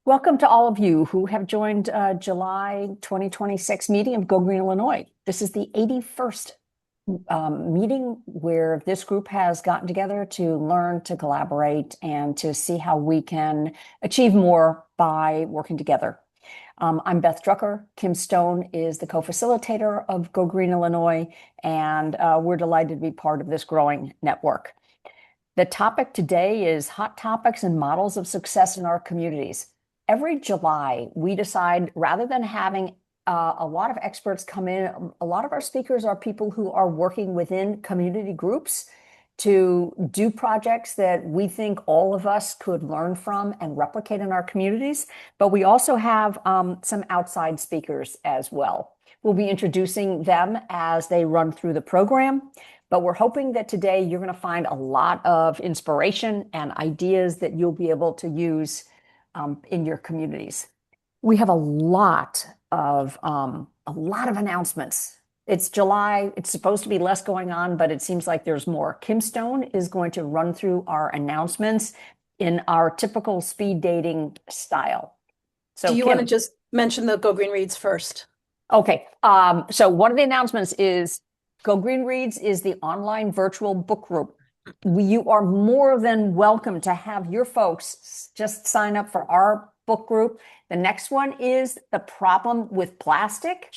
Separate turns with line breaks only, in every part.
Welcome to all of you who have joined July 2026 meeting of Go Green Illinois. This is the 81st meeting where this group has gotten together to learn, to collaborate, and to see how we can achieve more by working together. I'm Beth Drucker. Kim Stone is the co-facilitator of Go Green Illinois, and we're delighted to be part of this growing network. The topic today is hot topics and models of success in our communities. Every July, we decide rather than having a lot of experts come in, a lot of our speakers are people who are working within community groups to do projects that we think all of us could learn from and replicate in our communities. But we also have some outside speakers as well. We'll be introducing them as they run through the program. But we're hoping that today you're going to find a lot of inspiration and ideas that you'll be able to use in your communities. We have a lot of announcements. It's July. It's supposed to be less going on, but it seems like there's more. Kim Stone is going to run through our announcements in our typical speed dating style. So
Do you want to
Kim,
just mention the Go Green Reads first?
okay. So one of the announcements is Go Green Reads is the online virtual book group. You are more than welcome to have your folks just sign up for our book group. The next one is The Problem with Plastic.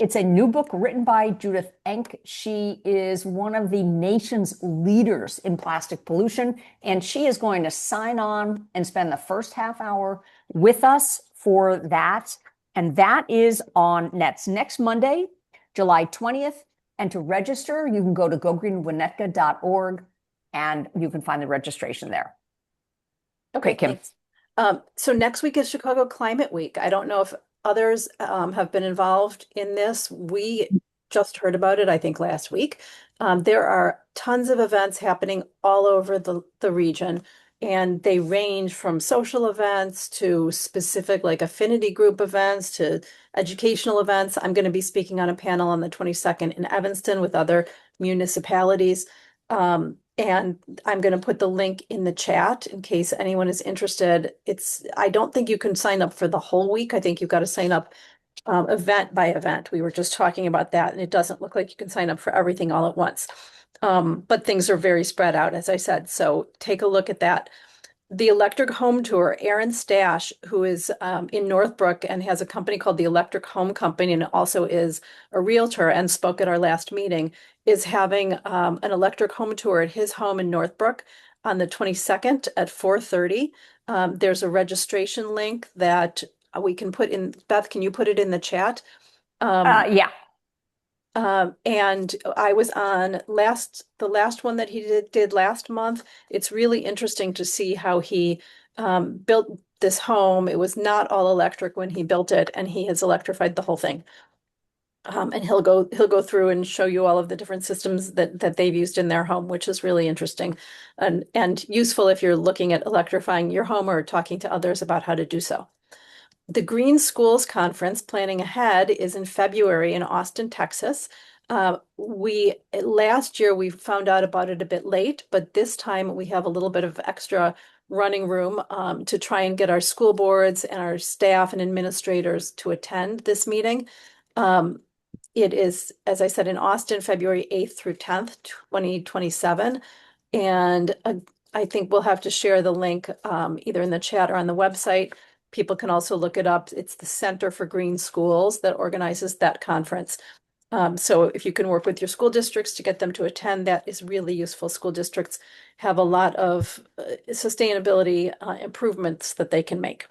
It's a new book written by Judith Enck. She is one of the nation's leaders in plastic pollution, and she is going to sign on and spend the first half hour with us for that. And that is on next Monday, July 20th. And to register, you can go to gogreenwinnetka.org and you can find the registration there. Okay, Kim.
Thanks. So next week is Chicago Climate Week. I don't know if others have been involved in this. We just heard about it, I think, last week. There are tons of events happening all over the region, and they range from social events to specific like affinity group events to educational events. I'm going to be speaking on a panel on the 22nd in Evanston with other municipalities. And I'm going to put the link in the chat in case anyone is interested. I don't think you can sign up for the whole week. I think you've got to sign up event by event. We were just talking about that, and it doesn't look like you can sign up for everything all at once. But things are very spread out, as I said. So take a look at that. The electric home tour, Aaron Stash, who is in Northbrook and has a company called the Electric Home Company and also is a realtor and spoke at our last meeting, is having an electric home tour at his home in Northbrook on the 22nd at 4:30. There's a registration link that we can put in. Beth, can you put it in the chat?
Yeah.
And I was on the last one that he did last month. It's really interesting to see how he built this home. It was not all electric when he built it, and he has electrified the whole thing. And he'll go through and show you all of the different systems that they've used in their home, which is really interesting and useful if you're looking at electrifying your home or talking to others about how to do so. The Green Schools Conference, Planning Ahead, is in February in Austin, Texas. Last year we found out about it a bit late, but this time we have a little bit of extra running room to try and get our school boards and our staff and administrators to attend this meeting. It is, as I said, in Austin, February 8th through 10th, 2027. And I think we'll have to share the link either in the chat or on the website. People can also look it up. It's the Center for Green Schools that organizes that conference. So if you can work with your school districts to get them to attend, that is really useful. School districts have a lot of sustainability improvements that they can make.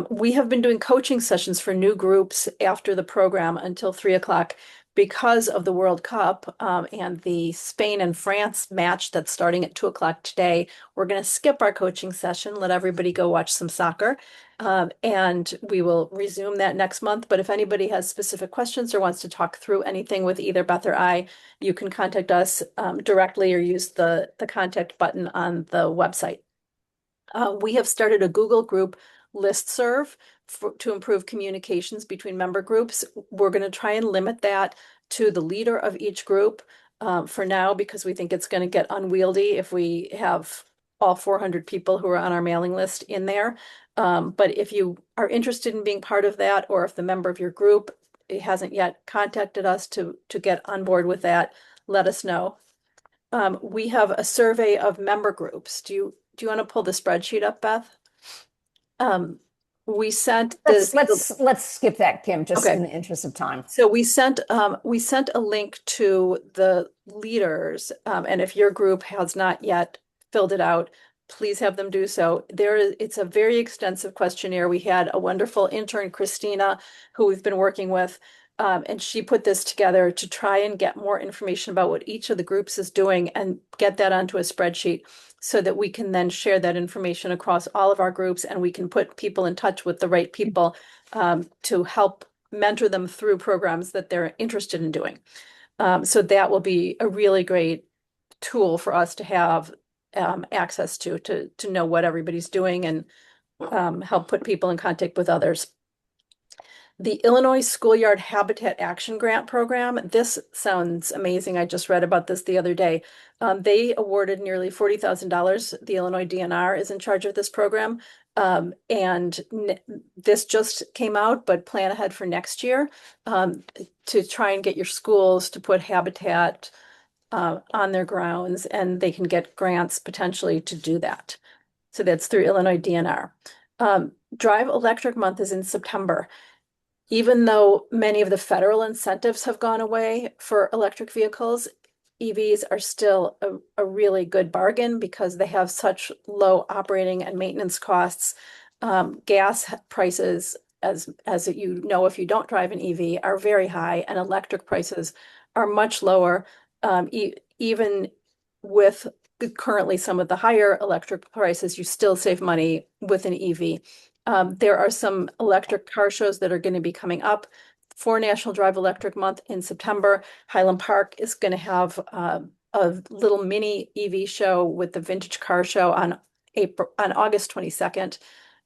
We have been doing coaching sessions for new groups after the program until 3 o'clock because of the World Cup and the Spain and France match that's starting at 2 o'clock today. We're going to skip our coaching session, let everybody go watch some soccer, and we will resume that next month. But if anybody has specific questions or wants to talk through anything with either Beth or I, you can contact us directly or use the contact button on the website. We have started a Google group listserv to improve communications between member groups. We're going to try and limit that to the leader of each group for now, because we think it's going to get unwieldy if we have all 400 people who are on our mailing list in there. But if you are interested in being part of that, or if the member of your group hasn't yet contacted us to get on board with that, let us know. We have a survey of member groups. Do you want to pull the spreadsheet up, Beth? Um, we sent
Let's
this.
let's let's skip that, Kim, just
Okay.
in the interest of time.
So we sent a link to the leaders, and if your group has not yet filled it out, please have them do so. It's a very extensive questionnaire. We had a wonderful intern, Christina, who we've been working with, and she put this together to try and get more information about what each of the groups is doing and get that onto a spreadsheet so that we can then share that information across all of our groups, and we can put people in touch with the right people to help mentor them through programs that they're interested in doing. So that will be a really great tool for us to have access to know what everybody's doing and help put people in contact with others. The Illinois Schoolyard Habitat Action Grant Program, this sounds amazing. I just read about this the other day. They awarded nearly $40,000. The Illinois DNR is in charge of this program. And this just came out, but plan ahead for next year to try and get your schools to put habitat on their grounds, and they can get grants potentially to do that. So that's through Illinois DNR. Drive Electric Month is in September. Even though many of the federal incentives have gone away for electric vehicles, EVs are still a really good bargain because they have such low operating and maintenance costs. Gas prices, as you know, if you don't drive an EV, are very high, and electric prices are much lower. Even with currently some of the higher electric prices, you still save money with an EV. There are some electric car shows that are going to be coming up for National Drive Electric Month in September. Highland Park is going to have a little mini EV show with the Vintage Car Show on August 22nd.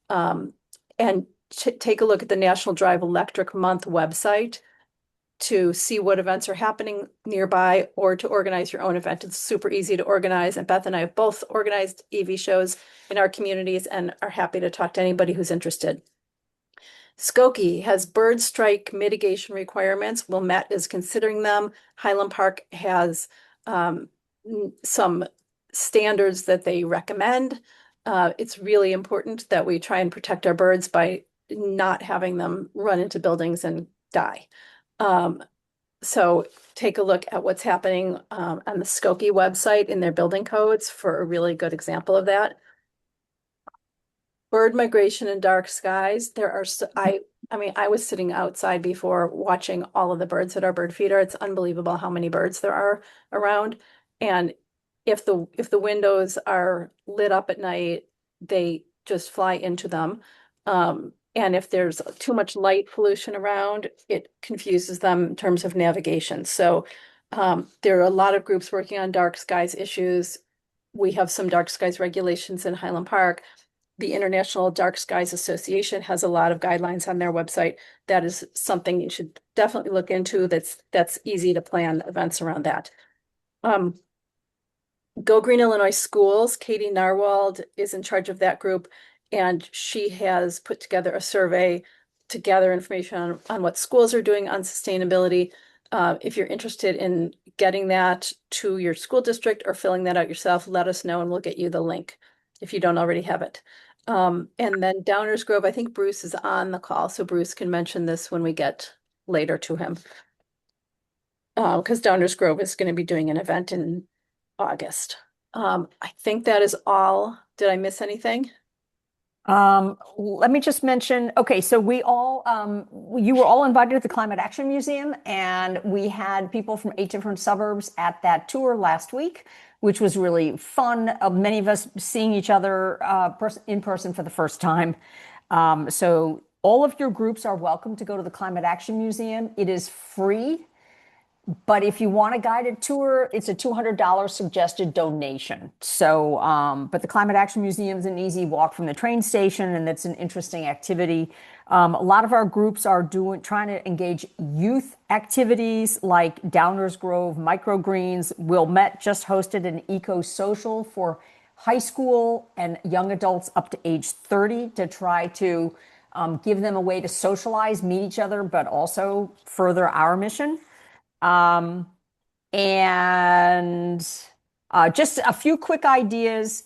And take a look at the National Drive Electric Month website to see what events are happening nearby or to organize your own event. It's super easy to organize, and Beth and I have both organized EV shows in our communities and are happy to talk to anybody who's interested. Skokie has bird strike mitigation requirements. Wilmette is considering them. Highland Park has some standards that they recommend. It's really important that we try and protect our birds by not having them run into buildings and die. So take a look at what's happening on the Skokie website in their building codes for a really good example of that. Bird migration in dark skies. I mean, I was sitting outside before watching all of the birds at our bird feeder. It's unbelievable how many birds there are around. And if the windows are lit up at night, they just fly into them. And if there's too much light pollution around, it confuses them in terms of navigation. So there are a lot of groups working on dark skies issues. We have some dark skies regulations in Highland Park. The International Dark Skies Association has a lot of guidelines on their website. That is something you should definitely look into. That's easy to plan events around that. Go Green Illinois Schools, Katie Narwald is in charge of that group, and she has put together a survey to gather information on what schools are doing on sustainability. If you're interested in getting that to your school district or filling that out yourself, let us know and we'll get you the link if you don't already have it. And then Downers Grove, I think Bruce is on the call, so Bruce can mention this when we get later to him. Because Downers Grove is going to be doing an event in August. I think that is all. Did I miss anything?
Let me just mention, okay, so you were all invited to the Climate Action Museum, and we had people from 8 different suburbs at that tour last week, which was really fun. Many of us seeing each other in person for the first time. So all of your groups are welcome to go to the Climate Action Museum. It is free. But if you want a guided tour, it's a $200 suggested donation. So, but the Climate Action Museum is an easy walk from the train station, and it's an interesting activity. A lot of our groups are trying to engage youth activities like Downers Grove, Microgreens. Wilmette just hosted an eco-social for high school and young adults up to age 30 to try to give them a way to socialize, meet each other, but also further our mission. Um, and just a few quick ideas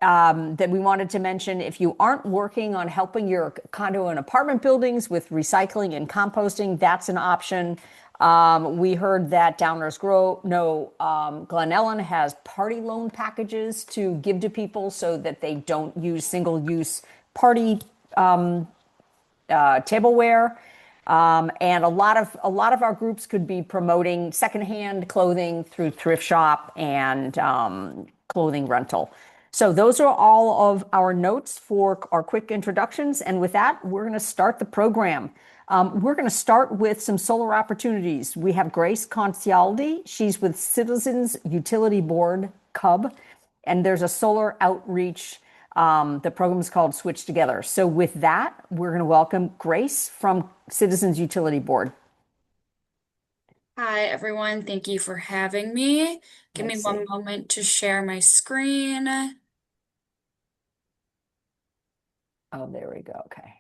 that we wanted to mention. If you aren't working on helping your condo and apartment buildings with recycling and composting, that's an option. We heard that Downers Grove, no, Glen Ellen has party loan packages to give to people so that they don't use single-use party tableware. And a lot of our groups could be promoting secondhand clothing through thrift shop and clothing rental. So those are all of our notes for our quick introductions. And with that, we're going to start the program. We're going to start with some solar opportunities. We have Grace Concialdi. She's with Citizens Utility Board, CUB, and there's a solar outreach. The program is called Switch Together. So with that, we're going to welcome Grace from Citizens Utility Board.
Hi, everyone. Thank you for having me. Give me
Let's
one
see.
moment to share my screen.
Oh, there we go. Okay.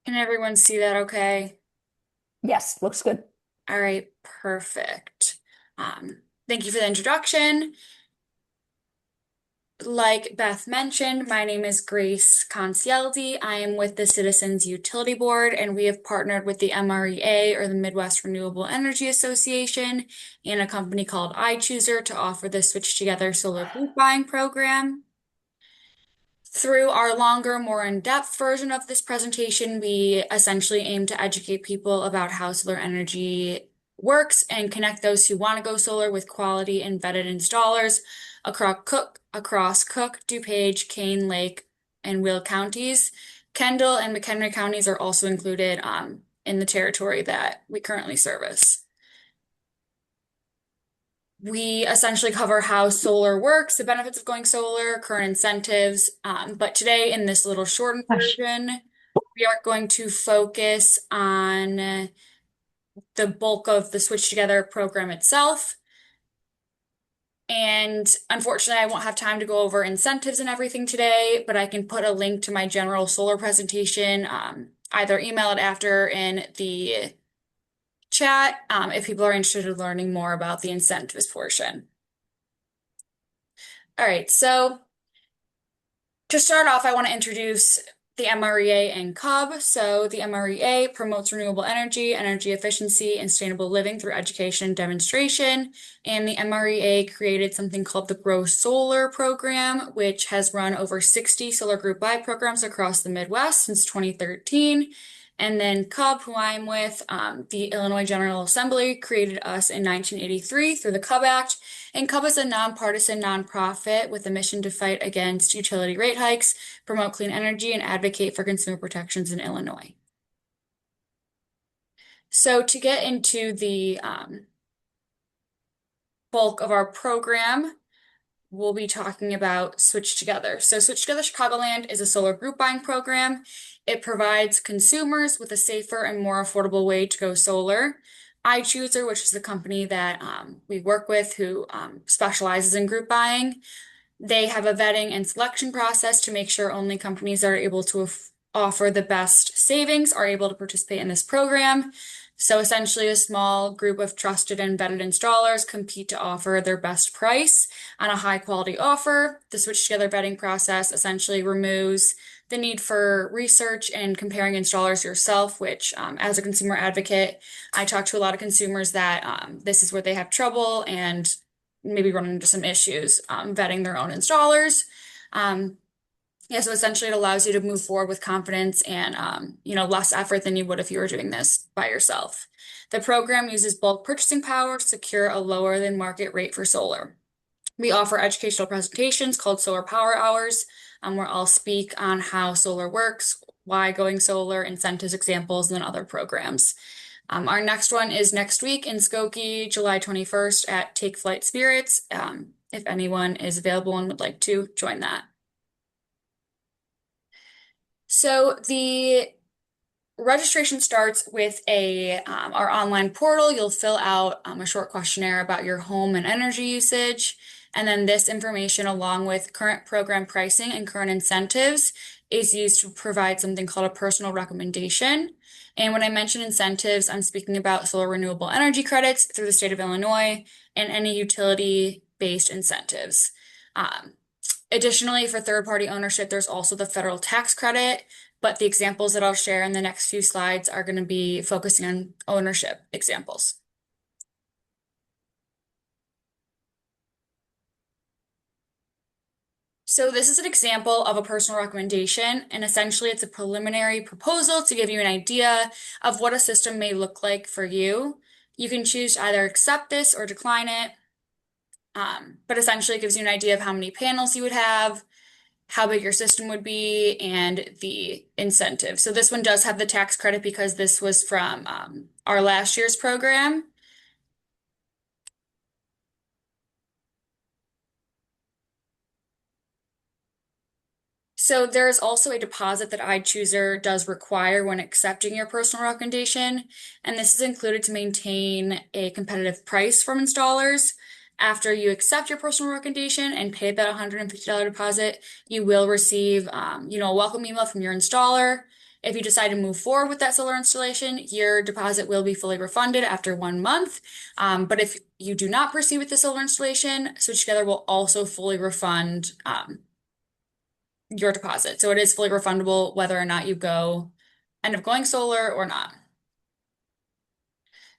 Can everyone see that okay?
Yes, looks good.
All right, perfect. Thank you for the introduction. Like Beth mentioned, my name is Grace Concialdi. I am with the Citizens Utility Board, and we have partnered with the MREA, or the Midwest Renewable Energy Association, and a company called iChooser to offer the Switch Together solar group buying program. Through our longer, more in-depth version of this presentation, we essentially aim to educate people about how solar energy works and connect those who want to go solar with quality and vetted installers across Cook, DuPage, Kane, Lake, and Will counties. Kendall and McHenry counties are also included in the territory that we currently service. We essentially cover how solar works, the benefits of going solar, current incentives. But today, in this little shortened version, we are going to focus on the bulk of the Switch Together program itself. And unfortunately, I won't have time to go over incentives and everything today, but I can put a link to my general solar presentation, either email it after in the chat, if people are interested in learning more about the incentives portion. All right, so to start off, I want to introduce the MREA and CUB. So the MREA promotes renewable energy, energy efficiency, and sustainable living through education and demonstration. And the MREA created something called the Grow Solar program, which has run over 60 solar group buy programs across the Midwest since 2013. And then CUB, who I'm with, the Illinois General Assembly created us in 1983 through the CUB Act. And CUB is a nonpartisan nonprofit with a mission to fight against utility rate hikes, promote clean energy, and advocate for consumer protections in Illinois. So to get into the bulk of our program, we'll be talking about Switch Together. So Switch Together Chicagoland is a solar group buying program. It provides consumers with a safer and more affordable way to go solar. iChooser, which is the company that we work with who specializes in group buying, they have a vetting and selection process to make sure only companies that are able to offer the best savings are able to participate in this program. So essentially, a small group of trusted and vetted installers compete to offer their best price on a high quality offer. The Switch Together vetting process essentially removes the need for research and comparing installers yourself, which as a consumer advocate, I talk to a lot of consumers that this is where they have trouble and maybe run into some issues vetting their own installers. Yeah, so essentially it allows you to move forward with confidence and less effort than you would if you were doing this by yourself. The program uses bulk purchasing power to secure a lower than market rate for solar. We offer educational presentations called Solar Power Hours, where I'll speak on how solar works, why going solar, incentives, examples, and then other programs. Our next one is next week in Skokie, July 21st at Take Flight Spirits, if anyone is available and would like to join that. So the registration starts with our online portal. You'll fill out a short questionnaire about your home and energy usage. And then this information, along with current program pricing and current incentives, is used to provide something called a personal recommendation. And when I mention incentives, I'm speaking about solar renewable energy credits through the state of Illinois and any utility-based incentives. Additionally, for third-party ownership, there's also the federal tax credit, but the examples that I'll share in the next few slides are going to be focusing on ownership examples. So this is an example of a personal recommendation, and essentially it's a preliminary proposal to give you an idea of what a system may look like for you. You can choose to either accept this or decline it, but essentially it gives you an idea of how many panels you would have, how big your system would be, and the incentive. So this one does have the tax credit because this was from our last year's program. So there is also a deposit that iChooser does require when accepting your personal recommendation, and this is included to maintain a competitive price from installers. After you accept your personal recommendation and pay that $150 deposit, you will receive, a welcome email from your installer. If you decide to move forward with that solar installation, your deposit will be fully refunded after 1 month. But if you do not proceed with the solar installation, Switch Together will also fully refund your deposit. So it is fully refundable whether or not you end up going solar or not.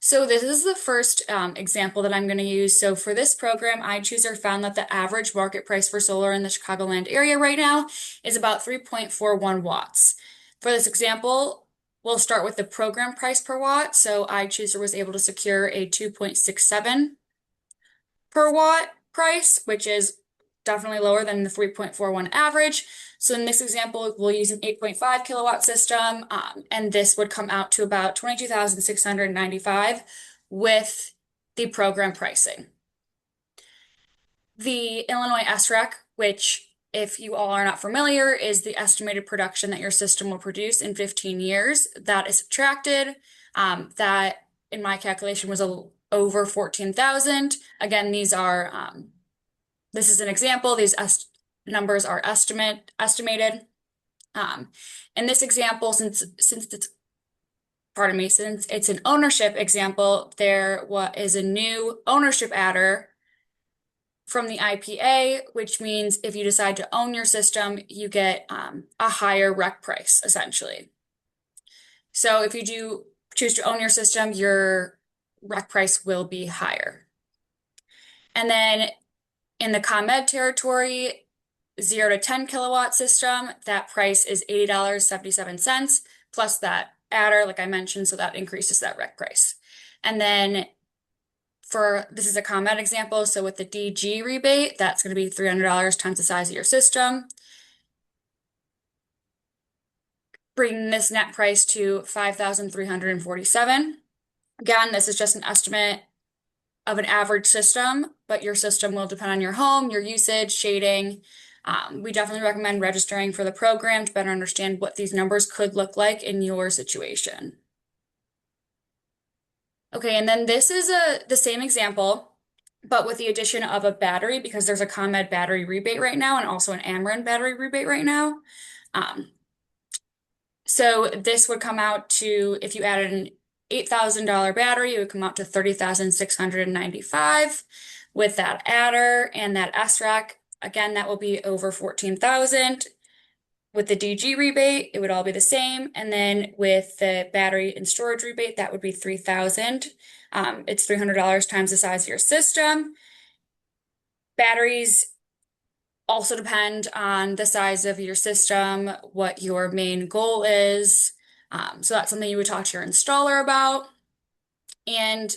So this is the first example that I'm going to use. So for this program, iChooser found that the average market price for solar in the Chicagoland area right now is about 3.41 watts. For this example, we'll start with the program price per watt. So iChooser was able to secure a 2.67 per watt price, which is definitely lower than the 3.41 average. So in this example, we'll use an 8.5 kilowatt system, and this would come out to about $22,695 with the program pricing. The Illinois SREC, which if you all are not familiar, is the estimated production that your system will produce in 15 years. That is subtracted. That in my calculation was over 14,000. Again, this is an example. These numbers are estimated. In this example, since it's an ownership example, there is a new ownership adder from the IPA, which means if you decide to own your system, you get a higher rec price, essentially. So if you do choose to own your system, your rec price will be higher. And then in the ComEd territory, 0 to 10 kilowatt system, that price is $80.77 plus that adder, like I mentioned, so that increases that rec price. And then this is a ComEd example, so with the DG rebate, that's going to be $300 times the size of your system, bringing this net price to $5,347. Again, this is just an estimate of an average system, but your system will depend on your home, your usage, shading. We definitely recommend registering for the program to better understand what these numbers could look like in your situation. Okay, and then this is the same example, but with the addition of a battery because there's a ComEd battery rebate right now and also an Ameren battery rebate right now. So this would come out to, if you added an $8,000 battery, it would come out to $30,695 with that adder and that SREC. Again, that will be over 14,000. With the DG rebate, it would all be the same. And then with the battery and storage rebate, that would be 3,000. It's $300 times the size of your system. Batteries also depend on the size of your system, what your main goal is. So that's something you would talk to your installer about. And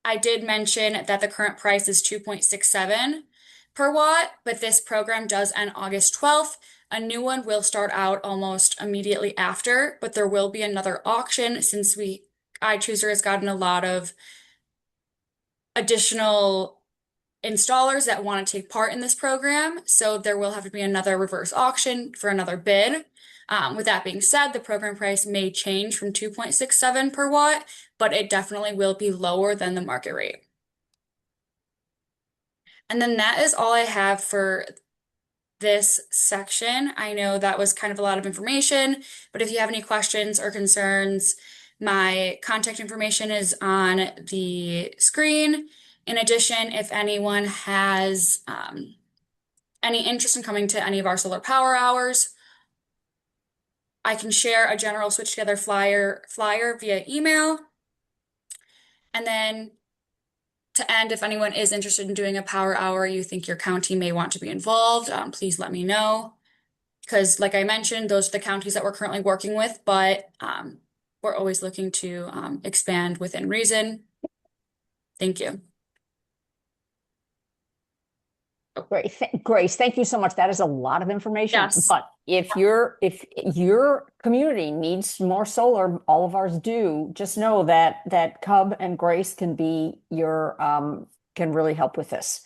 I did mention that the current price is 2.67 per watt, but this program does end August 12th. A new one will start out almost immediately after, but there will be another auction since iChooser has gotten a lot of additional installers that want to take part in this program. So there will have to be another reverse auction for another bid. With that being said, the program price may change from 2.67 per watt, but it definitely will be lower than the market rate. And then that is all I have for this section. I know that was kind of a lot of information, but if you have any questions or concerns, my contact information is on the screen. In addition, if anyone has any interest in coming to any of our solar power hours, I can share a general switch together flyer via email. And then to end, if anyone is interested in doing a power hour, you think your county may want to be involved, please let me know. Because like I mentioned, those are the counties that we're currently working with, but we're always looking to expand within reason. Thank you.
Great. Grace, thank you so much. That is a lot of information.
Yes.
But if your community needs more solar, all of ours do, just know that Cub and Grace can be your can really help with this.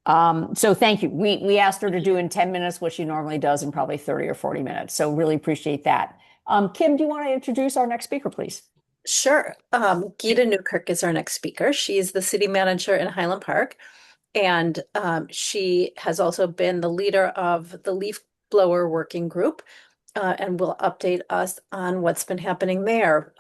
So thank you. We asked her to do in 10 minutes what she normally does in probably 30 or 40 minutes. So really appreciate that. Kim, do you want to introduce our next speaker, please?
Sure. Geeta Newkirk is our next speaker. She is the city manager in Highland Park. And she has also been the leader of the leaf blower working group and will update us on what's been happening there.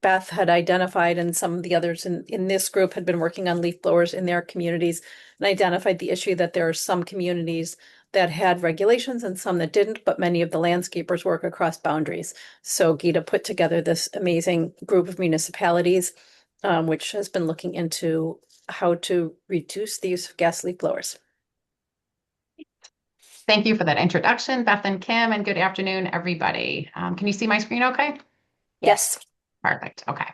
Beth had identified, and some of the others in this group had been working on leaf blowers in their communities and identified the issue that there are some communities that had regulations and some that didn't, but many of the landscapers work across boundaries. So Geeta put together this amazing group of municipalities, which has been looking into how to reduce the use of gas leaf blowers.
Thank you for that introduction, Beth and Kim, and good afternoon, everybody. Can you see my screen okay?
Yes.
Perfect. Okay.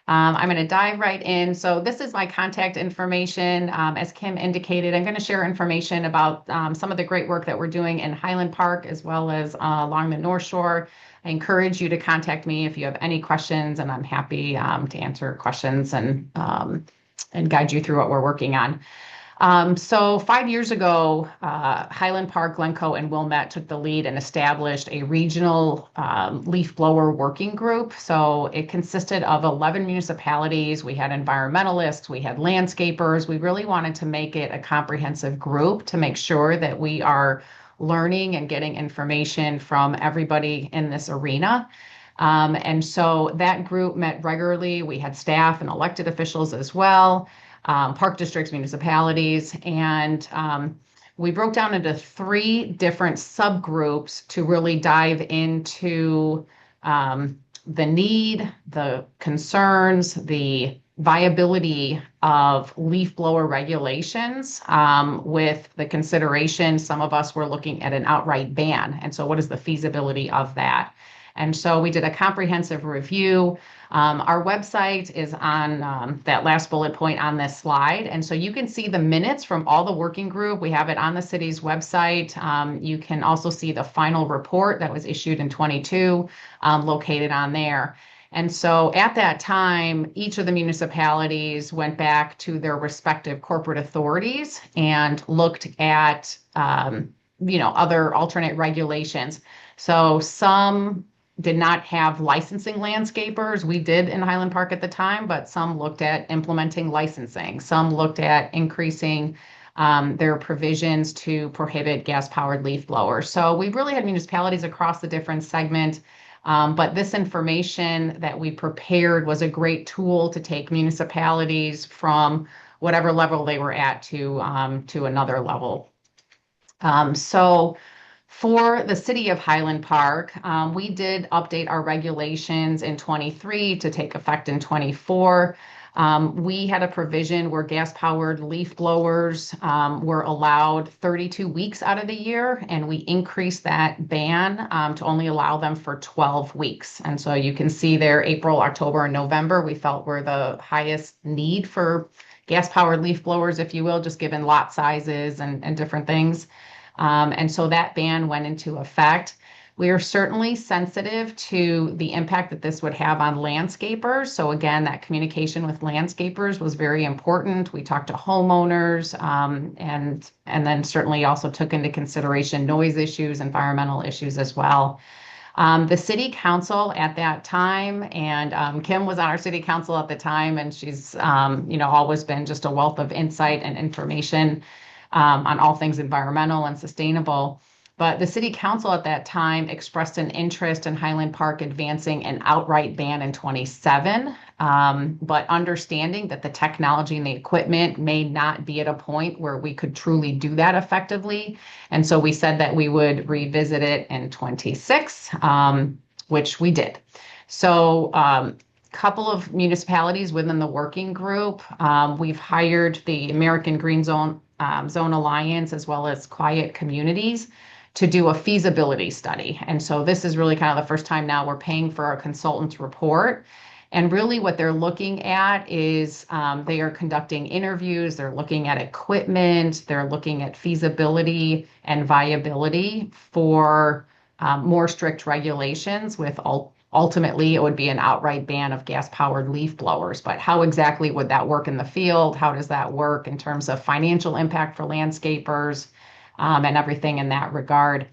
I'm going to dive right in. So this is my contact information. As Kim indicated, I'm going to share information about some of the great work that we're doing in Highland Park as well as along the North Shore. I encourage you to contact me if you have any questions, and I'm happy to answer questions and guide you through what we're working on. So 5 years ago, Highland Park, Glencoe, and Wilmette took the lead and established a regional leaf blower working group. So it consisted of 11 municipalities. We had environmentalists, we had landscapers. We really wanted to make it a comprehensive group to make sure that we are learning and getting information from everybody in this arena. And so that group met regularly. We had staff and elected officials as well. Park districts, municipalities, and we broke down into 3 different subgroups to really dive into the need, the concerns, the viability of leaf blower regulations with the consideration some of us were looking at an outright ban. And so what is the feasibility of that? And so we did a comprehensive review. Our website is on that last bullet point on this slide. And so you can see the minutes from all the working group. We have it on the city's website. You can also see the final report that was issued in 22 located on there. And so at that time, each of the municipalities went back to their respective corporate authorities and looked at, other alternate regulations. So some did not have licensing landscapers. We did in Highland Park at the time, but some looked at implementing licensing. Some looked at increasing their provisions to prohibit gas-powered leaf blowers. So we really had municipalities across the different segment, but this information that we prepared was a great tool to take municipalities from whatever level they were at to another level. So for the city of Highland Park, we did update our regulations in 23 to take effect in 24. We had a provision where gas-powered leaf blowers were allowed 32 weeks out of the year, and we increased that ban to only allow them for 12 weeks. And so you can see there, April, October, and November, we felt were the highest need for gas-powered leaf blowers, if you will, just given lot sizes and different things. And so that ban went into effect. We are certainly sensitive to the impact that this would have on landscapers. So again, that communication with landscapers was very important. We talked to homeowners and then certainly also took into consideration noise issues, environmental issues as well. The city council at that time, and Kim was on our city council at the time, and she's, always been just a wealth of insight and information on all things environmental and sustainable. But the city council at that time expressed an interest in Highland Park advancing an outright ban in 27, but understanding that the technology and the equipment may not be at a point where we could truly do that effectively. And so we said that we would revisit it in 26, which we did. So couple of municipalities within the working group. We've hired the American Green Zone Alliance as well as Quiet Communities to do a feasibility study. And so this is really kind of the first time now we're paying for a consultant's report. And really what they're looking at is they are conducting interviews, they're looking at equipment, they're looking at feasibility and viability for more strict regulations with ultimately it would be an outright ban of gas-powered leaf blowers. But how exactly would that work in the field? How does that work in terms of financial impact for landscapers and everything in that regard?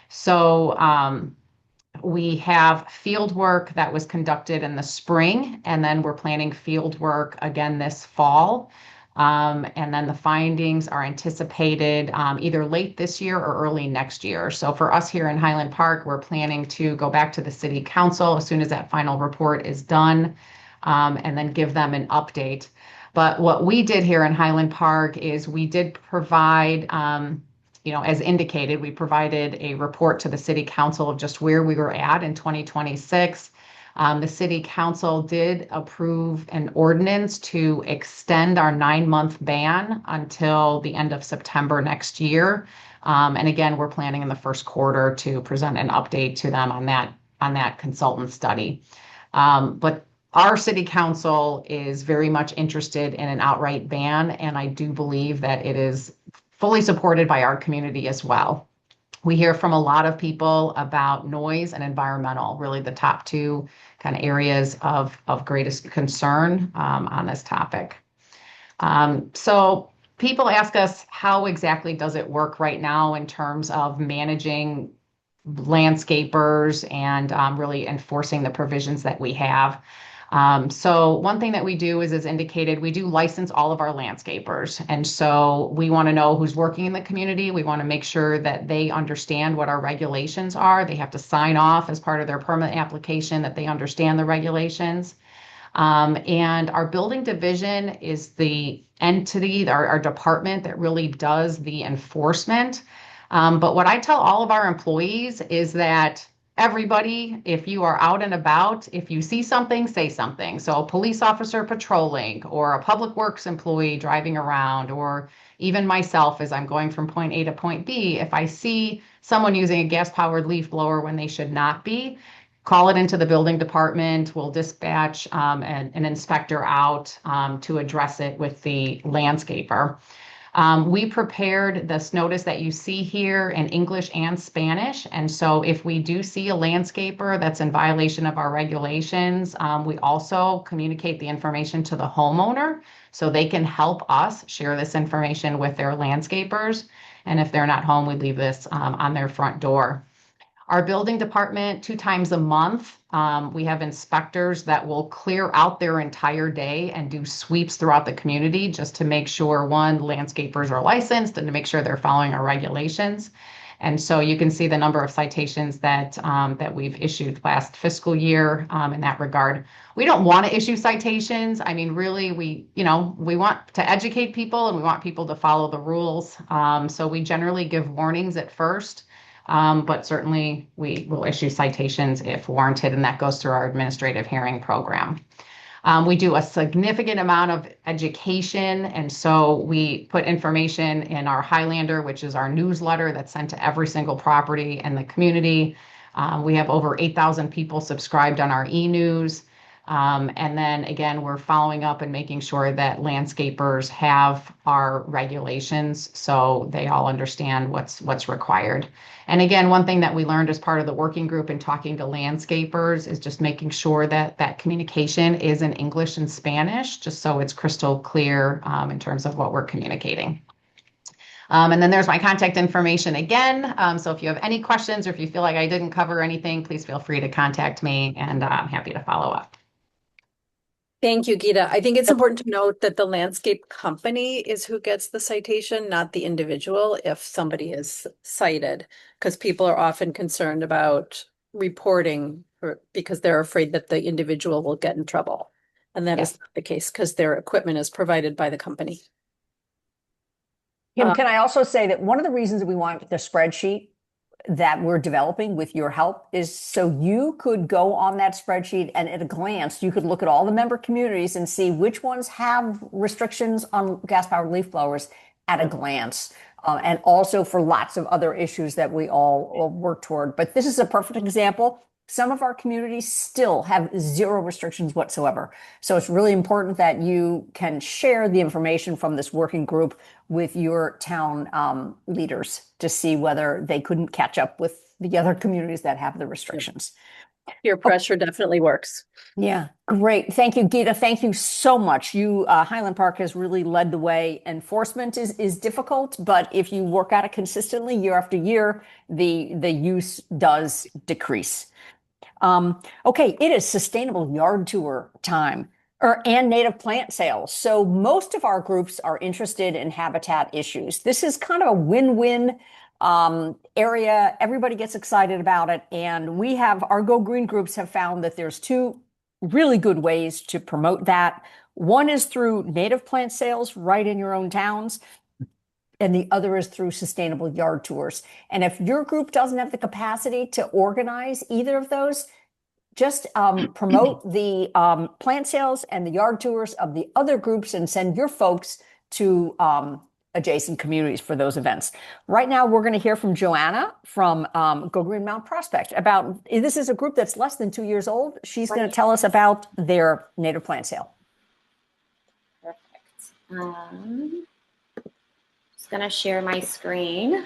So we have field work that was conducted in the spring, and then we're planning field work again this fall. And then the findings are anticipated either late this year or early next year. So for us here in Highland Park, we're planning to go back to the city council as soon as that final report is done, and then give them an update. But what we did here in Highland Park is we did provide, as indicated, we provided a report to the city council of just where we were at in 2026. The city council did approve an ordinance to extend our 9-month ban until the end of September next year. And again, we're planning in the first quarter to present an update to them on that consultant study. But our city council is very much interested in an outright ban, and I do believe that it is fully supported by our community as well. We hear from a lot of people about noise and environmental, really the top two kind of areas of greatest concern on this topic. So people ask us, how exactly does it work right now in terms of managing landscapers and really enforcing the provisions that we have? So one thing that we do is, as indicated, we do license all of our landscapers. And so we want to know who's working in the community. We want to make sure that they understand what our regulations are. They have to sign off as part of their permit application that they understand the regulations. And our building division is the entity, our department that really does the enforcement. But what I tell all of our employees is that everybody, if you are out and about, if you see something, say something. So a police officer patrolling, or a public works employee driving around, or even myself as I'm going from point A to point B, if I see someone using a gas-powered leaf blower when they should not be, call it into the building department. We'll dispatch an inspector out to address it with the landscaper. We prepared this notice that you see here in English and Spanish. And so if we do see a landscaper that's in violation of our regulations, we also communicate the information to the homeowner so they can help us share this information with their landscapers. And if they're not home, we leave this on their front door. Our building department, 2 times a month, we have inspectors that will clear out their entire day and do sweeps throughout the community just to make sure, one, landscapers are licensed and to make sure they're following our regulations. And so you can see the number of citations that we've issued last fiscal year in that regard. We don't want to issue citations. I mean, really, we want to educate people and we want people to follow the rules. So we generally give warnings at first. But certainly we will issue citations if warranted, and that goes through our administrative hearing program. We do a significant amount of education, and so we put information in our Highlander, which is our newsletter that's sent to every single property in the community. We have over 8,000 people subscribed on our e-news. And then again, we're following up and making sure that landscapers have our regulations so they all understand what's required. And again, one thing that we learned as part of the working group and talking to landscapers is just making sure that that communication is in English and Spanish, just so it's crystal clear in terms of what we're communicating. And then there's my contact information again. So if you have any questions or if you feel like I didn't cover anything, please feel free to contact me, and I'm happy to follow up.
Thank you, Geeta. I think it's important to note that the landscape company is who gets the citation, not the individual, if somebody is cited, because people are often concerned about reporting because they're afraid that the individual will get in trouble. And that is not the case because their equipment is provided by the company.
Kim, can I also say that one of the reasons that we want the spreadsheet that we're developing with your help is so you could go on that spreadsheet and at a glance, you could look at all the member communities and see which ones have restrictions on gas-powered leaf blowers at a glance. And also for lots of other issues that we all work toward. But this is a perfect example. Some of our communities still have zero restrictions whatsoever. So it's really important that you can share the information from this working group with your town leaders to see whether they couldn't catch up with the other communities that have the restrictions.
Peer pressure definitely works.
Yeah, great. Thank you, Geeta. Thank you so much. You, Highland Park has really led the way. Enforcement is difficult, but if you work at it consistently year after year, the use does decrease. Okay, it is sustainable yard tour time and native plant sales. So most of our groups are interested in habitat issues. This is kind of a win-win area. Everybody gets excited about it. And we have our Go Green groups have found that there's two really good ways to promote that. One is through native plant sales right in your own towns. And the other is through sustainable yard tours. And if your group doesn't have the capacity to organize either of those, just promote the plant sales and the yard tours of the other groups and send your folks to adjacent communities for those events. Right now, we're going to hear from Joanna from Go Green Mount Prospect about, this is a group that's less than 2 years old. She's going to tell us about their native plant sale.
Perfect. Just going to share my screen.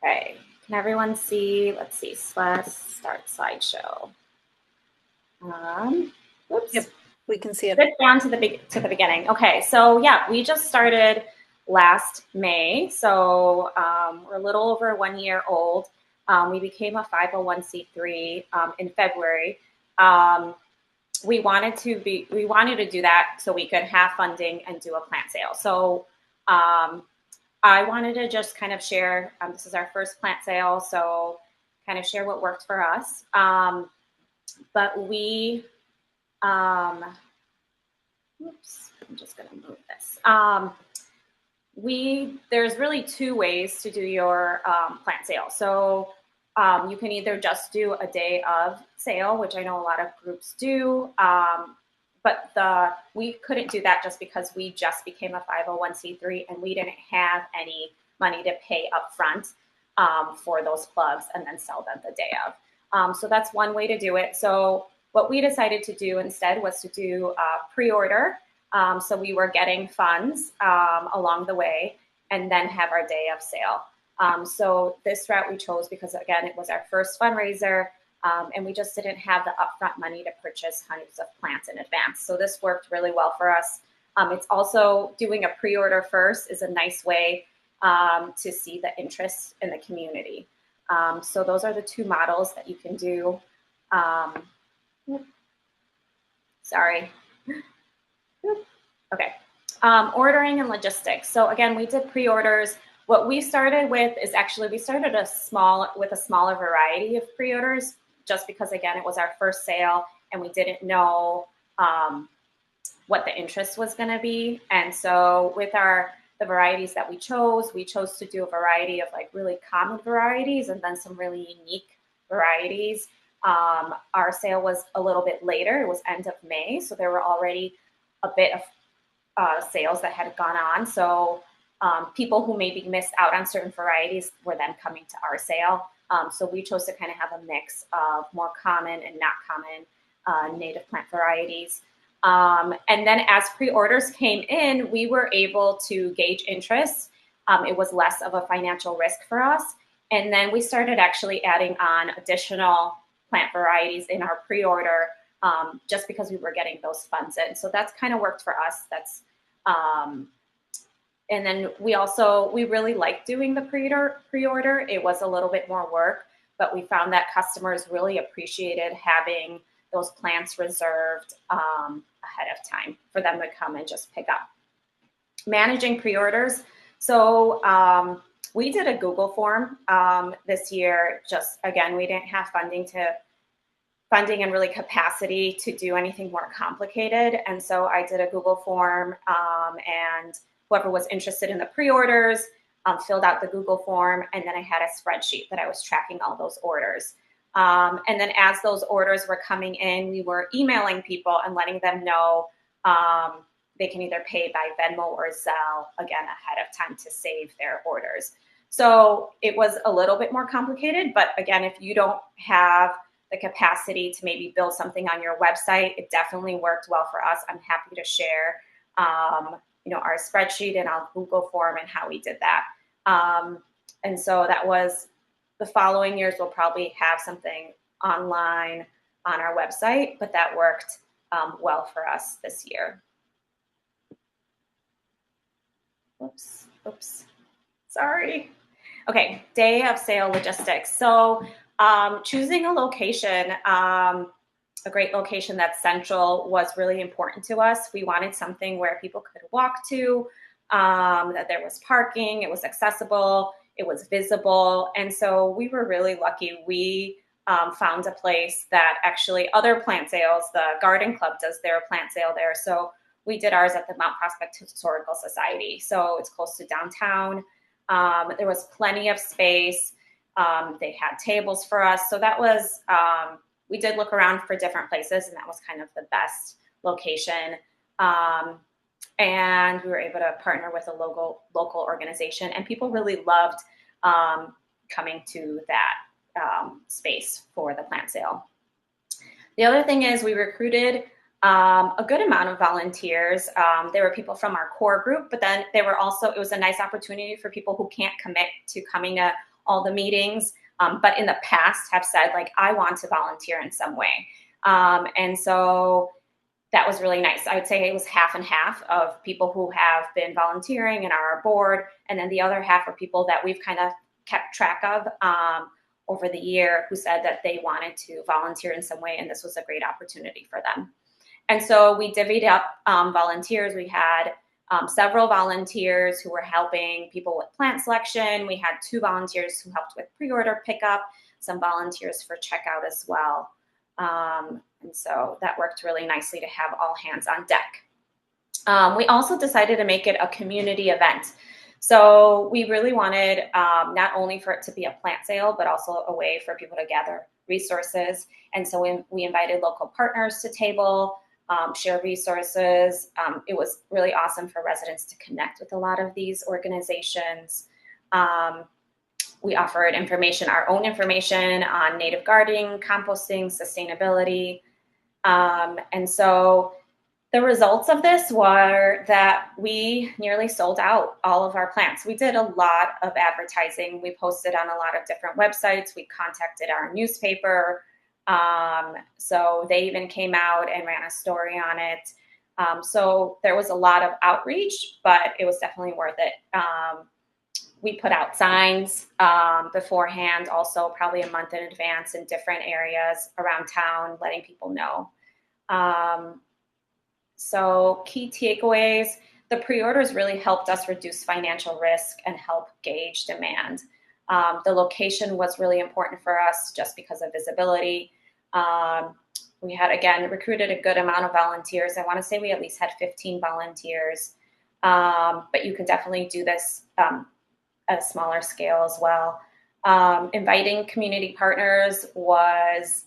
Okay. Can everyone see? Let's see. Let's start slideshow. Oops.
Yep, we can see it.
Get down to the beginning. Okay, so yeah, we just started last May, so we're a little over 1 year old. We became a 501c3 in February. We wanted to do that so we could have funding and do a plant sale. So I wanted to just kind of share, this is our first plant sale, so kind of share what worked for us. But we, oops, I'm just gonna move this. There's really two ways to do your plant sale. So you can either just do a day of sale, which I know a lot of groups do, but we couldn't do that just because we just became a 501c3 and we didn't have any money to pay up front for those plugs and then sell them the day of. So that's one way to do it. So what we decided to do instead was to do pre-order. So we were getting funds along the way and then have our day of sale. So this route we chose because, again, it was our first fundraiser. And we just didn't have the upfront money to purchase hundreds of plants in advance. So this worked really well for us. It's also doing a pre-order first is a nice way to see the interest in the community. So those are the two models that you can do. Sorry. Okay. Ordering and logistics. So again, we did pre-orders. What we started with is actually, we started with a smaller variety of pre-orders just because, again, it was our first sale and we didn't know what the interest was going to be. And so with the varieties that we chose to do a variety of like really common varieties and then some really unique varieties. Our sale was a little bit later. It was end of May. So there were already a bit of sales that had gone on. So people who maybe missed out on certain varieties were then coming to our sale. So we chose to kind of have a mix of more common and not common native plant varieties. And then as pre-orders came in, we were able to gauge interest. It was less of a financial risk for us. And then we started actually adding on additional plant varieties in our pre-order just because we were getting those funds in. So that's kind of worked for us. And then we really liked doing the pre-order. It was a little bit more work, but we found that customers really appreciated having those plants reserved ahead of time for them to come and just pick up. Managing pre-orders. So we did a Google form this year. Just again, we didn't have funding and really capacity to do anything more complicated. And so I did a Google form, and whoever was interested in the pre-orders filled out the Google form. And then I had a spreadsheet that I was tracking all those orders. And then as those orders were coming in, we were emailing people and letting them know they can either pay by Venmo or Zelle, again, ahead of time to save their orders. So it was a little bit more complicated, but again, if you don't have the capacity to maybe build something on your website, it definitely worked well for us. I'm happy to share, our spreadsheet and our Google form and how we did that. And so that was the following years. We'll probably have something online on our website, but that worked well for us this year. Oops. Sorry. Okay, day of sale logistics. So choosing a location, a great location that's central, was really important to us. We wanted something where people could walk to, that there was parking, it was accessible, it was visible. And so we were really lucky. We found a place that actually other plant sales, the Garden Club does their plant sale there. So we did ours at the Mount Prospect Historical Society. So it's close to downtown. There was plenty of space. They had tables for us. So that was, we did look around for different places, and that was kind of the best location. And we were able to partner with a local organization, and people really loved coming to that space for the plant sale. The other thing is we recruited a good amount of volunteers. There were people from our core group, but then it was a nice opportunity for people who can't commit to coming to all the meetings, but in the past have said, like, I want to volunteer in some way. And so that was really nice. I would say it was half and half of people who have been volunteering and are our board, and then the other half are people that we've kind of kept track of over the year who said that they wanted to volunteer in some way, and this was a great opportunity for them. And so we divvied up volunteers. We had several volunteers who were helping people with plant selection. We had 2 volunteers who helped with pre-order pickup, some volunteers for checkout as well. And so that worked really nicely to have all hands on deck. We also decided to make it a community event. So we really wanted not only for it to be a plant sale, but also a way for people to gather resources. And so we invited local partners to table, share resources. It was really awesome for residents to connect with a lot of these organizations. We offered our own information on native gardening, composting, sustainability. And so the results of this were that we nearly sold out all of our plants. We did a lot of advertising. We posted on a lot of different websites. We contacted our newspaper. So they even came out and ran a story on it. So there was a lot of outreach, but it was definitely worth it. We put out signs beforehand, also probably a month in advance in different areas around town, letting people know. So key takeaways, the pre-orders really helped us reduce financial risk and help gauge demand. The location was really important for us just because of visibility. We had, again, recruited a good amount of volunteers. I want to say we at least had 15 volunteers, but you can definitely do this at a smaller scale as well. Inviting community partners was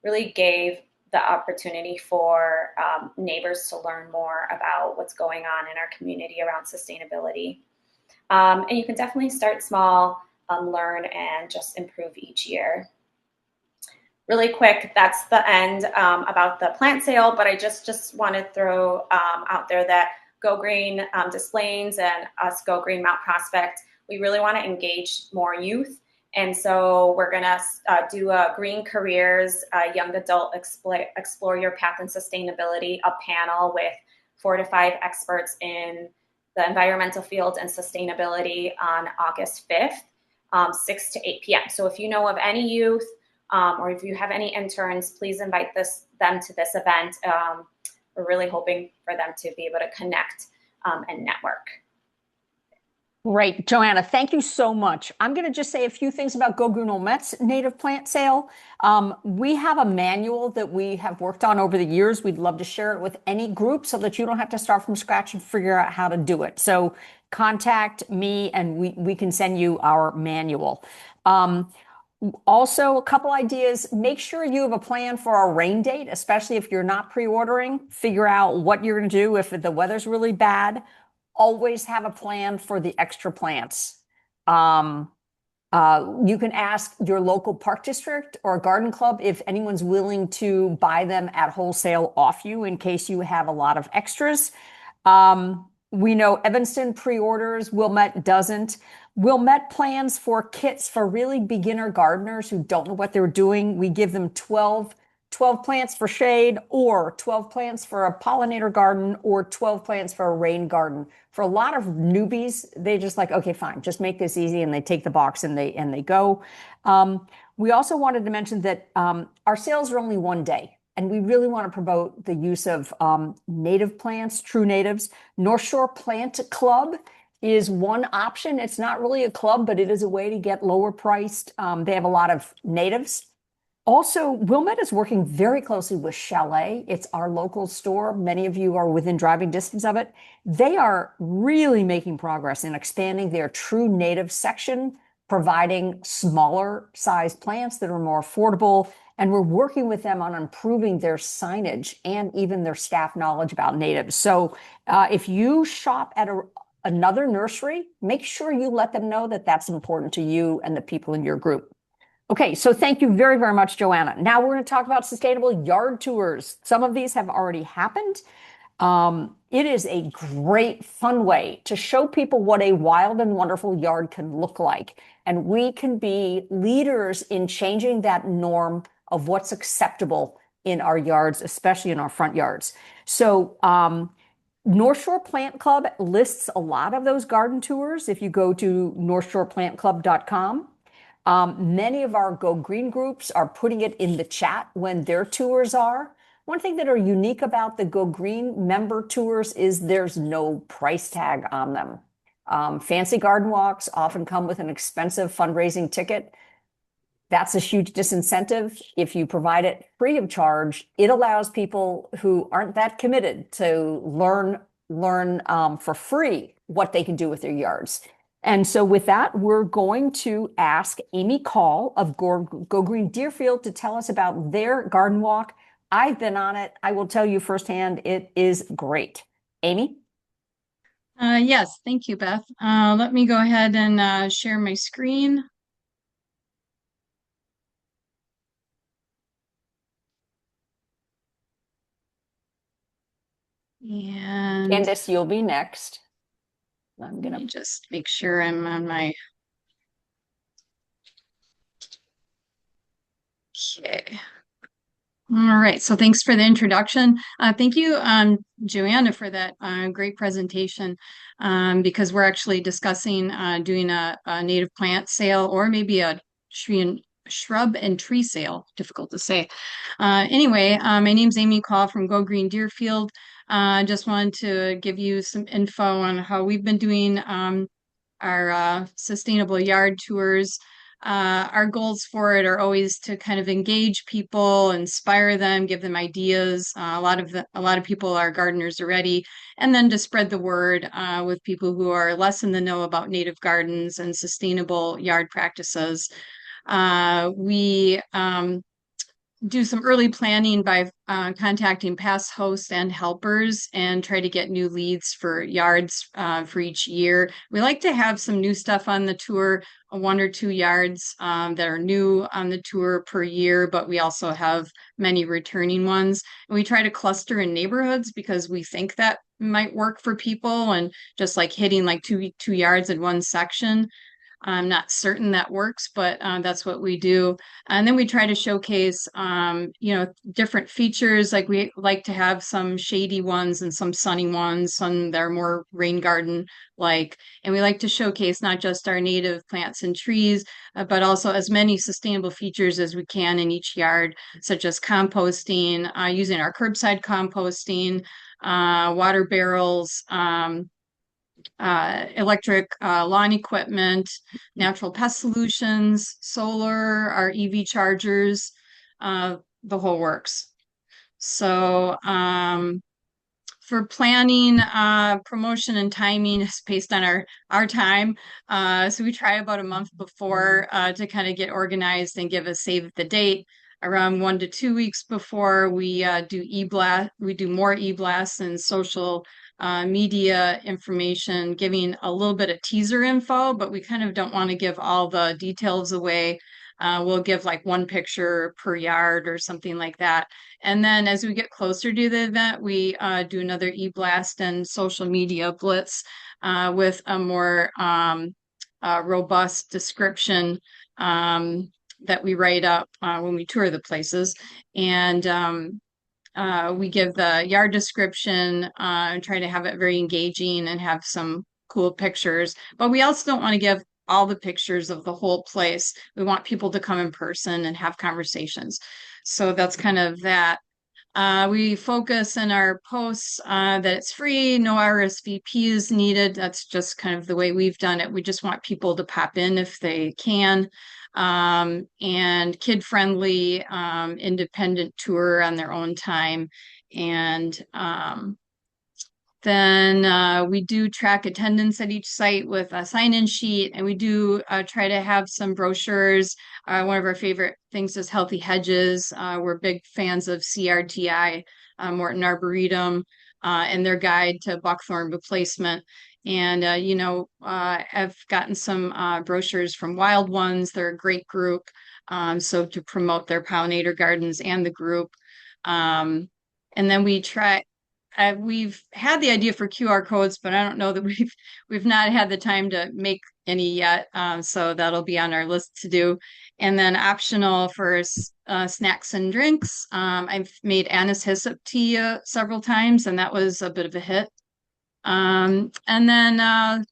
really gave the opportunity for neighbors to learn more about what's going on in our community around sustainability. And you can definitely start small, learn, and just improve each year. Really quick, that's the end about the plant sale, but I just want to throw out there that Go Green Des Plaines and us, Go Green Mount Prospect, we really want to engage more youth. And so we're going to do a Green Careers, Young Adult Explore Your Path in Sustainability, a panel with 4 to 5 experts in the environmental fields and sustainability on August 5th, 6 to 8 p.m. So if you know of any youth or if you have any interns, please invite them to this event. We're really hoping for them to be able to connect and network.
Great. Joanna, thank you so much. I'm going to just say a few things about Go Green Ole Met's native plant sale. We have a manual that we have worked on over the years. We'd love to share it with any group so that you don't have to start from scratch and figure out how to do it. So contact me and we can send you our manual. Also, a couple ideas. Make sure you have a plan for our rain date, especially if you're not pre-ordering. Figure out what you're going to do if the weather's really bad. Always have a plan for the extra plants. You can ask your local park district or garden club if anyone's willing to buy them at wholesale off you in case you have a lot of extras. We know Evanston pre-orders, Wilmette doesn't. Wilmette plans for kits for really beginner gardeners who don't know what they're doing. We give them 12 plants for shade or 12 plants for a pollinator garden or 12 plants for a rain garden. For a lot of newbies, they just like, okay, fine, just make this easy. And they take the box and they go. We also wanted to mention that our sales are only one day. And we really want to promote the use of native plants, true natives. North Shore Plant Club is one option. It's not really a club, but it is a way to get lower priced. They have a lot of natives. Also, Wilmette is working very closely with Chalet. It's our local store. Many of you are within driving distance of it. They are really making progress in expanding their true native section, providing smaller sized plants that are more affordable. And we're working with them on improving their signage and even their staff knowledge about natives. So if you shop at another nursery, make sure you let them know that that's important to you and the people in your group. Okay, so thank you very, very much, Joanna. Now we're going to talk about sustainable yard tours. Some of these have already happened. It is a great, fun way to show people what a wild and wonderful yard can look like. And we can be leaders in changing that norm of what's acceptable in our yards, especially in our front yards. So North Shore Plant Club lists a lot of those garden tours if you go to northshoreplantclub.com. Many of our Go Green groups are putting it in the chat when their tours are. One thing that are unique about the Go Green member tours is there's no price tag on them. Fancy garden walks often come with an expensive fundraising ticket. That's a huge disincentive. If you provide it free of charge, it allows people who aren't that committed to learn for free what they can do with their yards. And so with that, we're going to ask Amy Call of Go Green Deerfield to tell us about their garden walk. I've been on it. I will tell you firsthand, it is great. Amy?
Yes, thank you, Beth. Let me go ahead and share my screen. And
Candace, you'll be next. I'm
let
gonna
me just make sure I'm on my. Okay. All right. So thanks for the introduction. Thank you, Joanna, for that great presentation. Because we're actually discussing doing a native plant sale or maybe a shrub and tree sale. Difficult to say. Anyway, my name's Amy Call from Go Green Deerfield. Just wanted to give you some info on how we've been doing our sustainable yard tours. Our goals for it are always to kind of engage people, inspire them, give them ideas. A lot of people are gardeners already, and then to spread the word with people who are less in the know about native gardens and sustainable yard practices. We do some early planning by contacting past hosts and helpers and try to get new leads for yards for each year. We like to have some new stuff on the tour, 1 or 2 yards that are new on the tour per year, but we also have many returning ones. And we try to cluster in neighborhoods because we think that might work for people, and just like hitting like two yards in one section. I'm not certain that works, but that's what we do. And then we try to showcase, different features. Like we like to have some shady ones and some sunny ones, some that are more rain garden like. And we like to showcase not just our native plants and trees, but also as many sustainable features as we can in each yard, such as composting, using our curbside composting, water barrels, electric lawn equipment, natural pest solutions, solar, our EV chargers, the whole works. So for planning, promotion and timing is based on our time. So we try about a month before to kind of get organized and give a save the date. Around 1 to 2 weeks before we do e-blast, we do more e-blasts and social media information, giving a little bit of teaser info, but we kind of don't want to give all the details away. We'll give like one picture per yard or something like that. And then as we get closer to the event, we do another e-blast and social media blitz with a more robust description that we write up when we tour the places. And we give the yard description and try to have it very engaging and have some cool pictures. But we also don't want to give all the pictures of the whole place. We want people to come in person and have conversations. So that's kind of that. We focus in our posts that it's free, no RSVP is needed. That's just kind of the way we've done it. We just want people to pop in if they can. And kid-friendly, independent tour on their own time. And then we do track attendance at each site with a sign-in sheet, and we do try to have some brochures. One of our favorite things is Healthy Hedges. We're big fans of CRTI, Morton Arboretum, and their guide to buckthorn replacement. And, I've gotten some brochures from Wild Ones. They're a great group. So to promote their pollinator gardens and the group. And then we've had the idea for QR codes, but I don't know that we've not had the time to make any yet. So that'll be on our list to do. And then optional for snacks and drinks. I've made anise hyssop tea several times, and that was a bit of a hit. And then our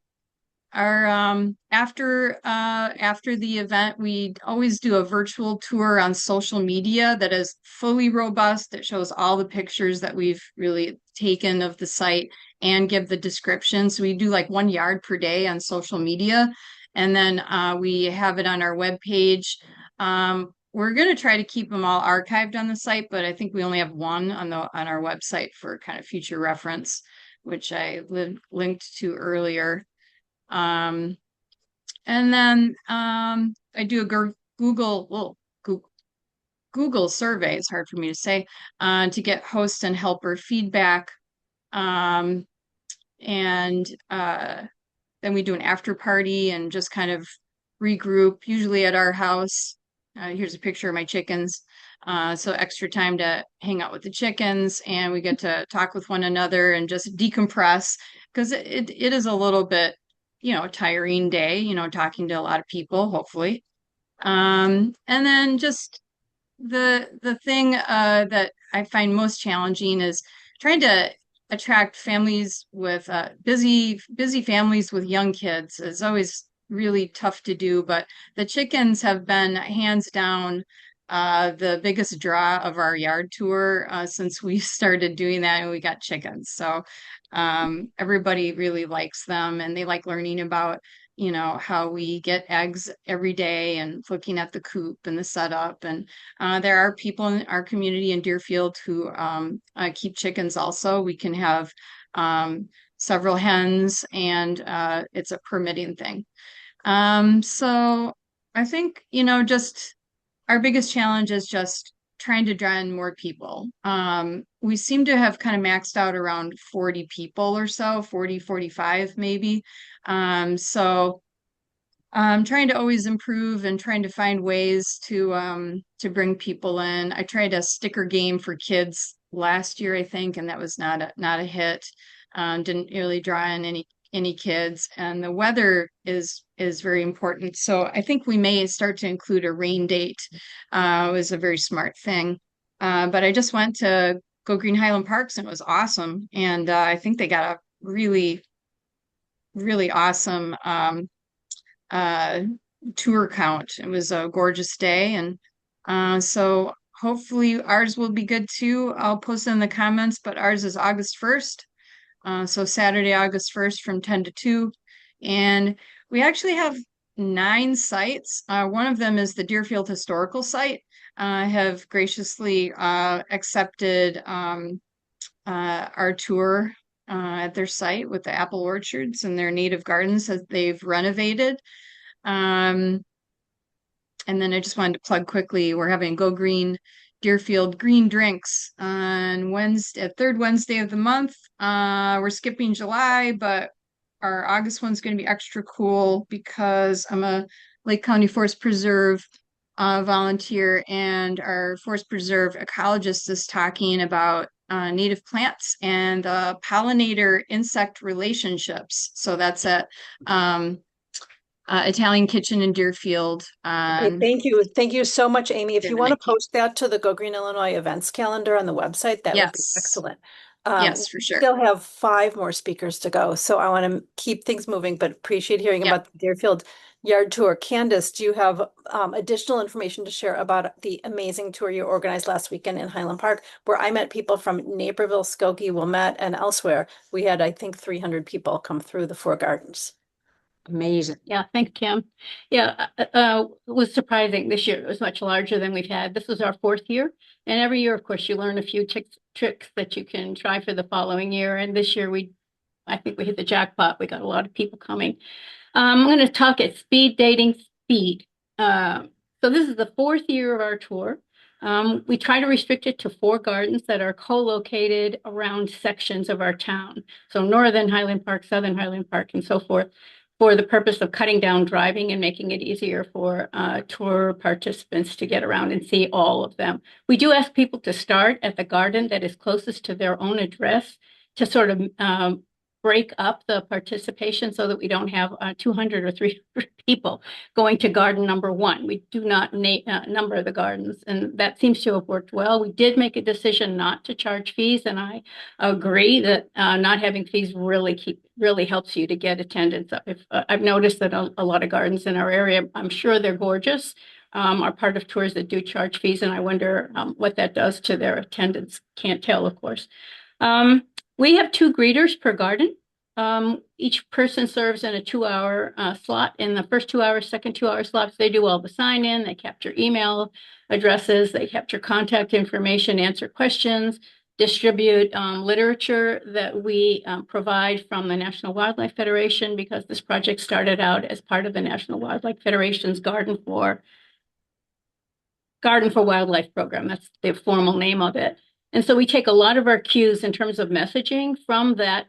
after the event, we always do a virtual tour on social media that is fully robust. It shows all the pictures that we've really taken of the site and give the description. So we do like 1 yard per day on social media, and then we have it on our webpage. We're going to try to keep them all archived on the site, but I think we only have one on our website for kind of future reference, which I linked to earlier. And then I do a Google survey, it's hard for me to say, to get host and helper feedback. And then we do an after party and just kind of regroup, usually at our house. Here's a picture of my chickens. So extra time to hang out with the chickens, and we get to talk with one another and just decompress, because it is a little bit, a tiring day, talking to a lot of people, hopefully. And then just the thing that I find most challenging is trying to attract families with busy families with young kids. It's always really tough to do, but the chickens have been hands down the biggest draw of our yard tour since we started doing that, and we got chickens. So everybody really likes them, and they like learning about, how we get eggs every day and looking at the coop and the setup. And there are people in our community in Deerfield who keep chickens also. We can have several hens, and it's a permitting thing. So I think, just our biggest challenge is just trying to draw in more people. We seem to have kind of maxed out around 40 people or so, 40, 45 maybe. So I'm trying to always improve and trying to find ways to bring people in. I tried a sticker game for kids last year, I think, and that was not a hit. Didn't really draw in any any kids, and the weather is very important. So I think we may start to include a rain date. It was a very smart thing. But I just went to Go Green Highland Parks and it was awesome. And I think they got a really, really awesome uh, tour count. It was a gorgeous day. And so hopefully ours will be good too. I'll post in the comments, but ours is August 1st. So Saturday, August 1st from 10 to 2. And we actually have 9 sites. One of them is the Deerfield Historical Site. Have graciously accepted our tour at their site with the apple orchards and their native gardens that they've renovated. And then I just wanted to plug quickly, we're having Go Green Deerfield Green Drinks on Wednesday, third Wednesday of the month. We're skipping July, but our August one's going to be extra cool because I'm a Lake County Forest Preserve volunteer, and our Forest Preserve ecologist is talking about native plants and pollinator insect relationships. So that's at Italian Kitchen in Deerfield.
Okay, thank you. Thank you so much, Amy. If you want to
19th.
post that to the Go Green Illinois events calendar on the website, that would be
Yes.
excellent.
Yes, for
We
sure.
still have 5 more speakers to go, so I want to keep things moving, but appreciate hearing
Yeah.
about the Deerfield Yard Tour. Candace, do you have additional information to share about the amazing tour you organized last weekend in Highland Park, where I met people from Naperville, Skokie, Wilmette, and elsewhere? We had, I think, 300 people come through the 4 gardens.
Amazing. Yeah, thanks, Kim. Yeah, it was surprising this year. It was much larger than we've had. This was our 4th year. And every year, of course, you learn a few tricks that you can try for the following year. And this year, I think we hit the jackpot. We got a lot of people coming. I'm going to talk at speed dating speed. So this is the 4th year of our tour. We try to restrict it to 4 gardens that are co-located around sections of our town. So Northern Highland Park, Southern Highland Park, and so forth, for the purpose of cutting down driving and making it easier for tour participants to get around and see all of them. We do ask people to start at the garden that is closest to their own address to sort of break up the participation so that we don't have 200 or 300 people going to garden number 1. We do not number the gardens, and that seems to have worked well. We did make a decision not to charge fees, and I agree that not having fees really helps you to get attendance. I've noticed that a lot of gardens in our area, I'm sure they're gorgeous, are part of tours that do charge fees, and I wonder what that does to their attendance. Can't tell, of course. We have 2 greeters per garden. Each person serves in a 2-hour slot. In the first 2 hours, second 2-hour slots, they do all the sign in, they capture email addresses, they capture contact information, answer questions, distribute literature that we provide from the National Wildlife Federation, because this project started out as part of the National Wildlife Federation's Garden for Wildlife program. That's the formal name of it. And so we take a lot of our cues in terms of messaging from that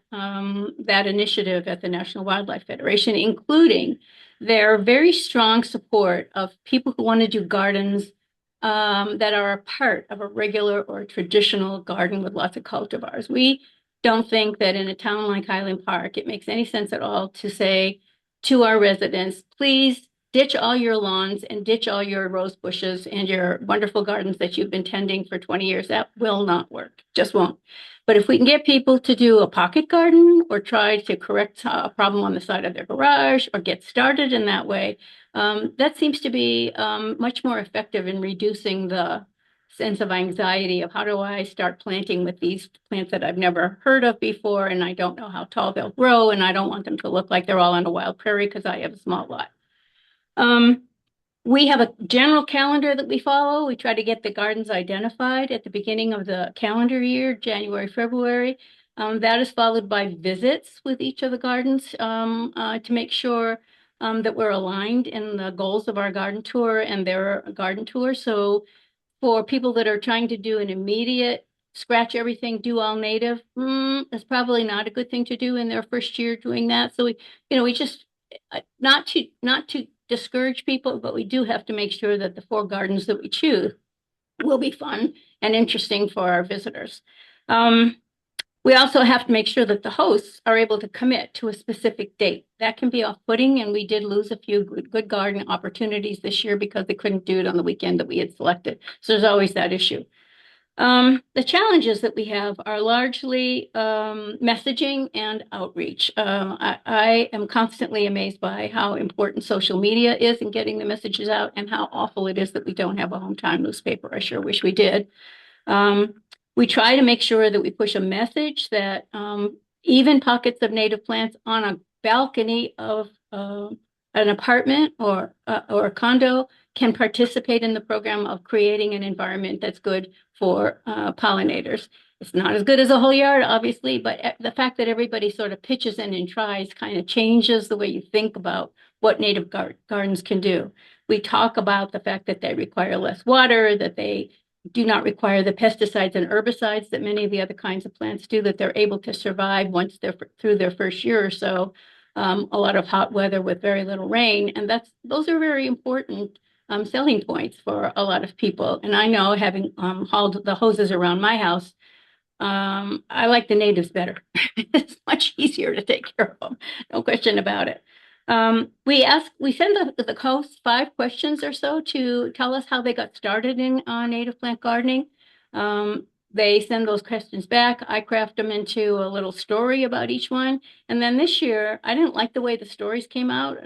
initiative at the National Wildlife Federation, including their very strong support of people who want to do gardens that are a part of a regular or traditional garden with lots of cultivars. We don't think that in a town like Highland Park, it makes any sense at all to say to our residents, please ditch all your lawns and ditch all your rose bushes and your wonderful gardens that you've been tending for 20 years. That will not work, just won't. But if we can get people to do a pocket garden or try to correct a problem on the side of their garage or get started in that way, that seems to be much more effective in reducing the sense of anxiety of how do I start planting with these plants that I've never heard of before, and I don't know how tall they'll grow, and I don't want them to look like they're all on a wild prairie because I have a small lot. We have a general calendar that we follow. We try to get the gardens identified at the beginning of the calendar year, January, February. That is followed by visits with each of the gardens to make sure that we're aligned in the goals of our garden tour and their garden tour. So for people that are trying to do an immediate scratch everything, do all native, that's probably not a good thing to do in their first year doing that. So we just not to discourage people, but we do have to make sure that the 4 gardens that we choose will be fun and interesting for our visitors. We also have to make sure that the hosts are able to commit to a specific date. That can be off-putting, and we did lose a few good garden opportunities this year because they couldn't do it on the weekend that we had selected. So there's always that issue. The challenges that we have are largely messaging and outreach. I am constantly amazed by how important social media is in getting the messages out and how awful it is that we don't have a hometown newspaper. I sure wish we did. We try to make sure that we push a message that even pockets of native plants on a balcony of an apartment or a condo can participate in the program of creating an environment that's good for pollinators. It's not as good as a whole yard, obviously, but the fact that everybody sort of pitches in and tries kind of changes the way you think about what native gardens can do. We talk about the fact that they require less water, that they do not require the pesticides and herbicides that many of the other kinds of plants do, that they're able to survive once they're through their first year or so. A lot of hot weather with very little rain, and those are very important selling points for a lot of people. And I know, having hauled the hoses around my house, I like the natives better. It's much easier to take care of them, no question about it. We send the hosts 5 questions or so to tell us how they got started in native plant gardening. They send those questions back. I craft them into a little story about each one. And then this year, I didn't like the way the stories came out.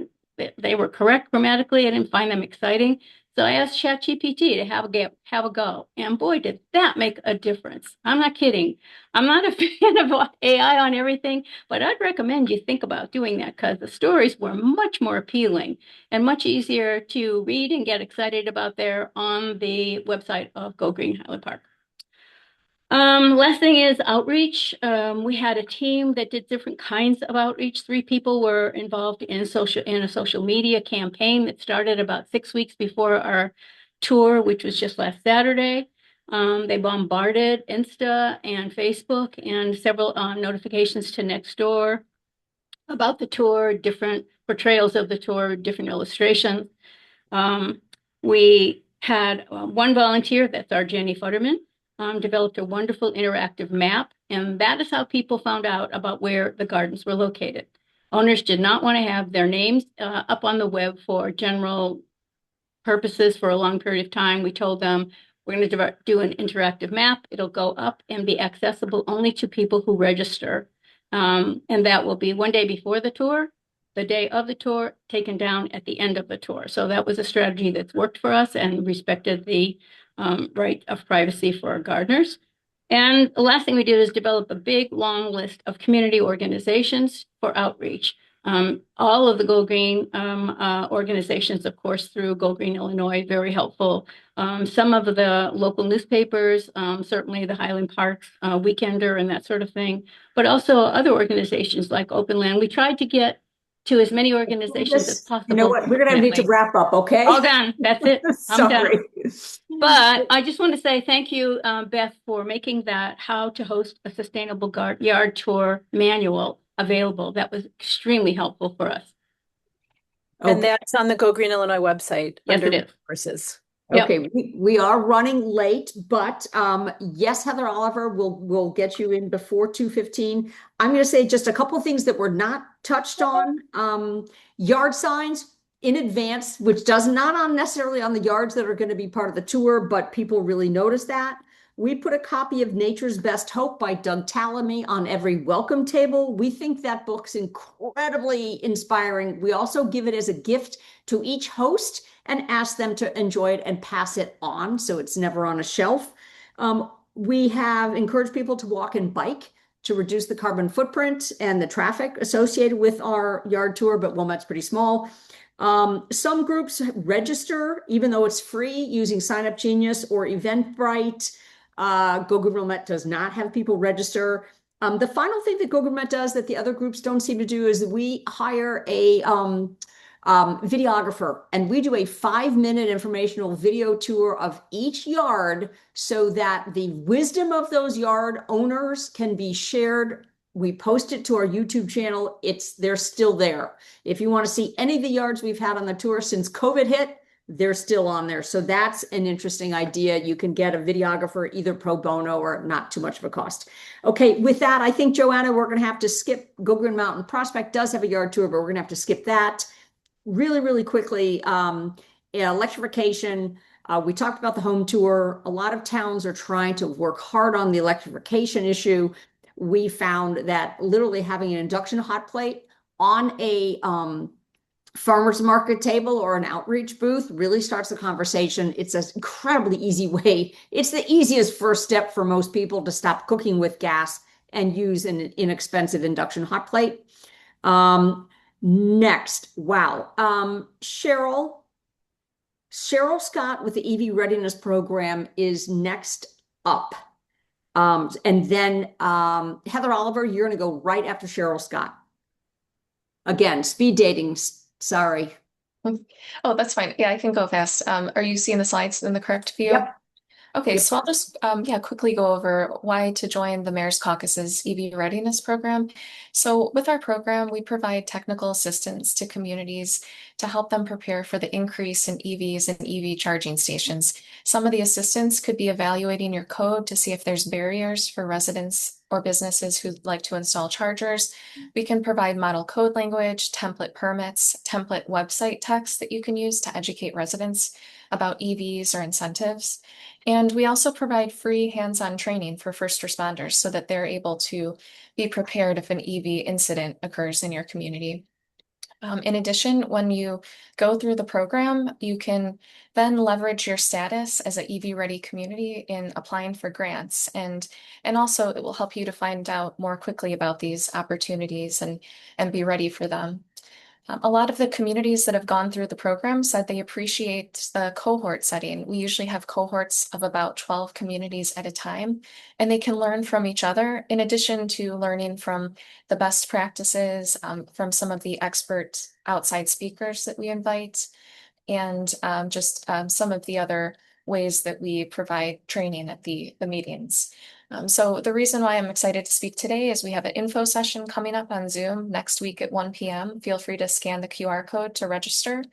They were correct grammatically. I didn't find them exciting. So I asked ChatGPT to have a go. And boy, did that make a difference. I'm not kidding. I'm not a fan of AI on everything, but I'd recommend you think about doing that because the stories were much more appealing and much easier to read and get excited about there on the website of Go Green Highland Park. Last thing is outreach. We had a team that did different kinds of outreach. 3 people were involved in a social media campaign that started about 6 weeks before our tour, which was just last Saturday. They bombarded Insta and Facebook and several notifications to Nextdoor about the tour, different portrayals of the tour, different illustrations. We had one volunteer, that's our Jenny Futterman, developed a wonderful interactive map, and that is how people found out about where the gardens were located. Owners did not want to have their names up on the web for general purposes for a long period of time. We told them we're going to do an interactive map. It'll go up and be accessible only to people who register. And that will be one day before the tour, the day of the tour, taken down at the end of the tour. So that was a strategy that's worked for us and respected the right of privacy for our gardeners. And the last thing we did is develop a big, long list of community organizations for outreach. All of the Go Green organizations, of course, through Go Green Illinois, very helpful. Some of the local newspapers, certainly the Highland Parks Weekender and that sort of thing, but also other organizations like Open Land. We tried to get to as many organizations as possible.
You know what? We're going to need to wrap up, okay?
All done. That's it. I'm done.
Sorry.
But I just want to say thank you, Beth, for making that How to Host a Sustainable Yard Tour manual available. That was extremely helpful for us.
And that's on the Go Green Illinois website.
Yes,
under
it is.
Resources.
Okay, we are running late, but yes, Heather Oliver, we'll get you in before 2:15. I'm going to say just a couple of things that were not touched on. Yard signs in advance, which does not necessarily on the yards that are going to be part of the tour, but people really notice that. We put a copy of Nature's Best Hope by Doug Tallamy on every welcome table. We think that book's incredibly inspiring. We also give it as a gift to each host and ask them to enjoy it and pass it on, so it's never on a shelf. We have encouraged people to walk and bike to reduce the carbon footprint and the traffic associated with our yard tour, but Wilmette's pretty small. Some groups register, even though it's free, using Sign Up Genius or Eventbrite. Go Green Wilmette does not have people register. The final thing that Go Green Wilmette does that the other groups don't seem to do is we hire a videographer, and we do a 5-minute informational video tour of each yard so that the wisdom of those yard owners can be shared. We post it to our YouTube channel. They're still there. If you want to see any of the yards we've had on the tour since COVID hit, they're still on there. So that's an interesting idea. You can get a videographer either pro bono or not too much of a cost. Okay, with that, I think, Joanna, we're going to have to skip Go Green Mountain. Prospect does have a yard tour, but we're going to have to skip that really, really quickly. Electrification. We talked about the home tour. A lot of towns are trying to work hard on the electrification issue. We found that literally having an induction hot plate on a farmer's market table or an outreach booth really starts the conversation. It's an incredibly easy way. It's the easiest first step for most people to stop cooking with gas and use an inexpensive induction hot plate. Next, wow. Cheryl Scott with the EV Readiness Program is next up. And then Heather Oliver, you're going to go right after Cheryl Scott. Again, speed dating. Sorry.
Oh, that's fine. Yeah, I can go fast. Are you seeing the slides in the correct view?
Yep.
Okay,
Yep.
so I'll just quickly go over why to join the Mayor's Caucus's EV Readiness Program. So with our program, we provide technical assistance to communities to help them prepare for the increase in EVs and EV charging stations. Some of the assistance could be evaluating your code to see if there's barriers for residents or businesses who'd like to install chargers. We can provide model code language, template permits, template website text that you can use to educate residents about EVs or incentives. And we also provide free hands-on training for first responders so that they're able to be prepared if an EV incident occurs in your community. In addition, when you go through the program, you can then leverage your status as an EV ready community in applying for grants. And also it will help you to find out more quickly about these opportunities and be ready for them. A lot of the communities that have gone through the program said they appreciate the cohort setting. We usually have cohorts of about 12 communities at a time, and they can learn from each other in addition to learning from the best practices, from some of the expert outside speakers that we invite, and some of the other ways that we provide training at the meetings. So the reason why I'm excited to speak today is we have an info session coming up on Zoom next week at 1 p.m. Feel free to scan the QR code to register.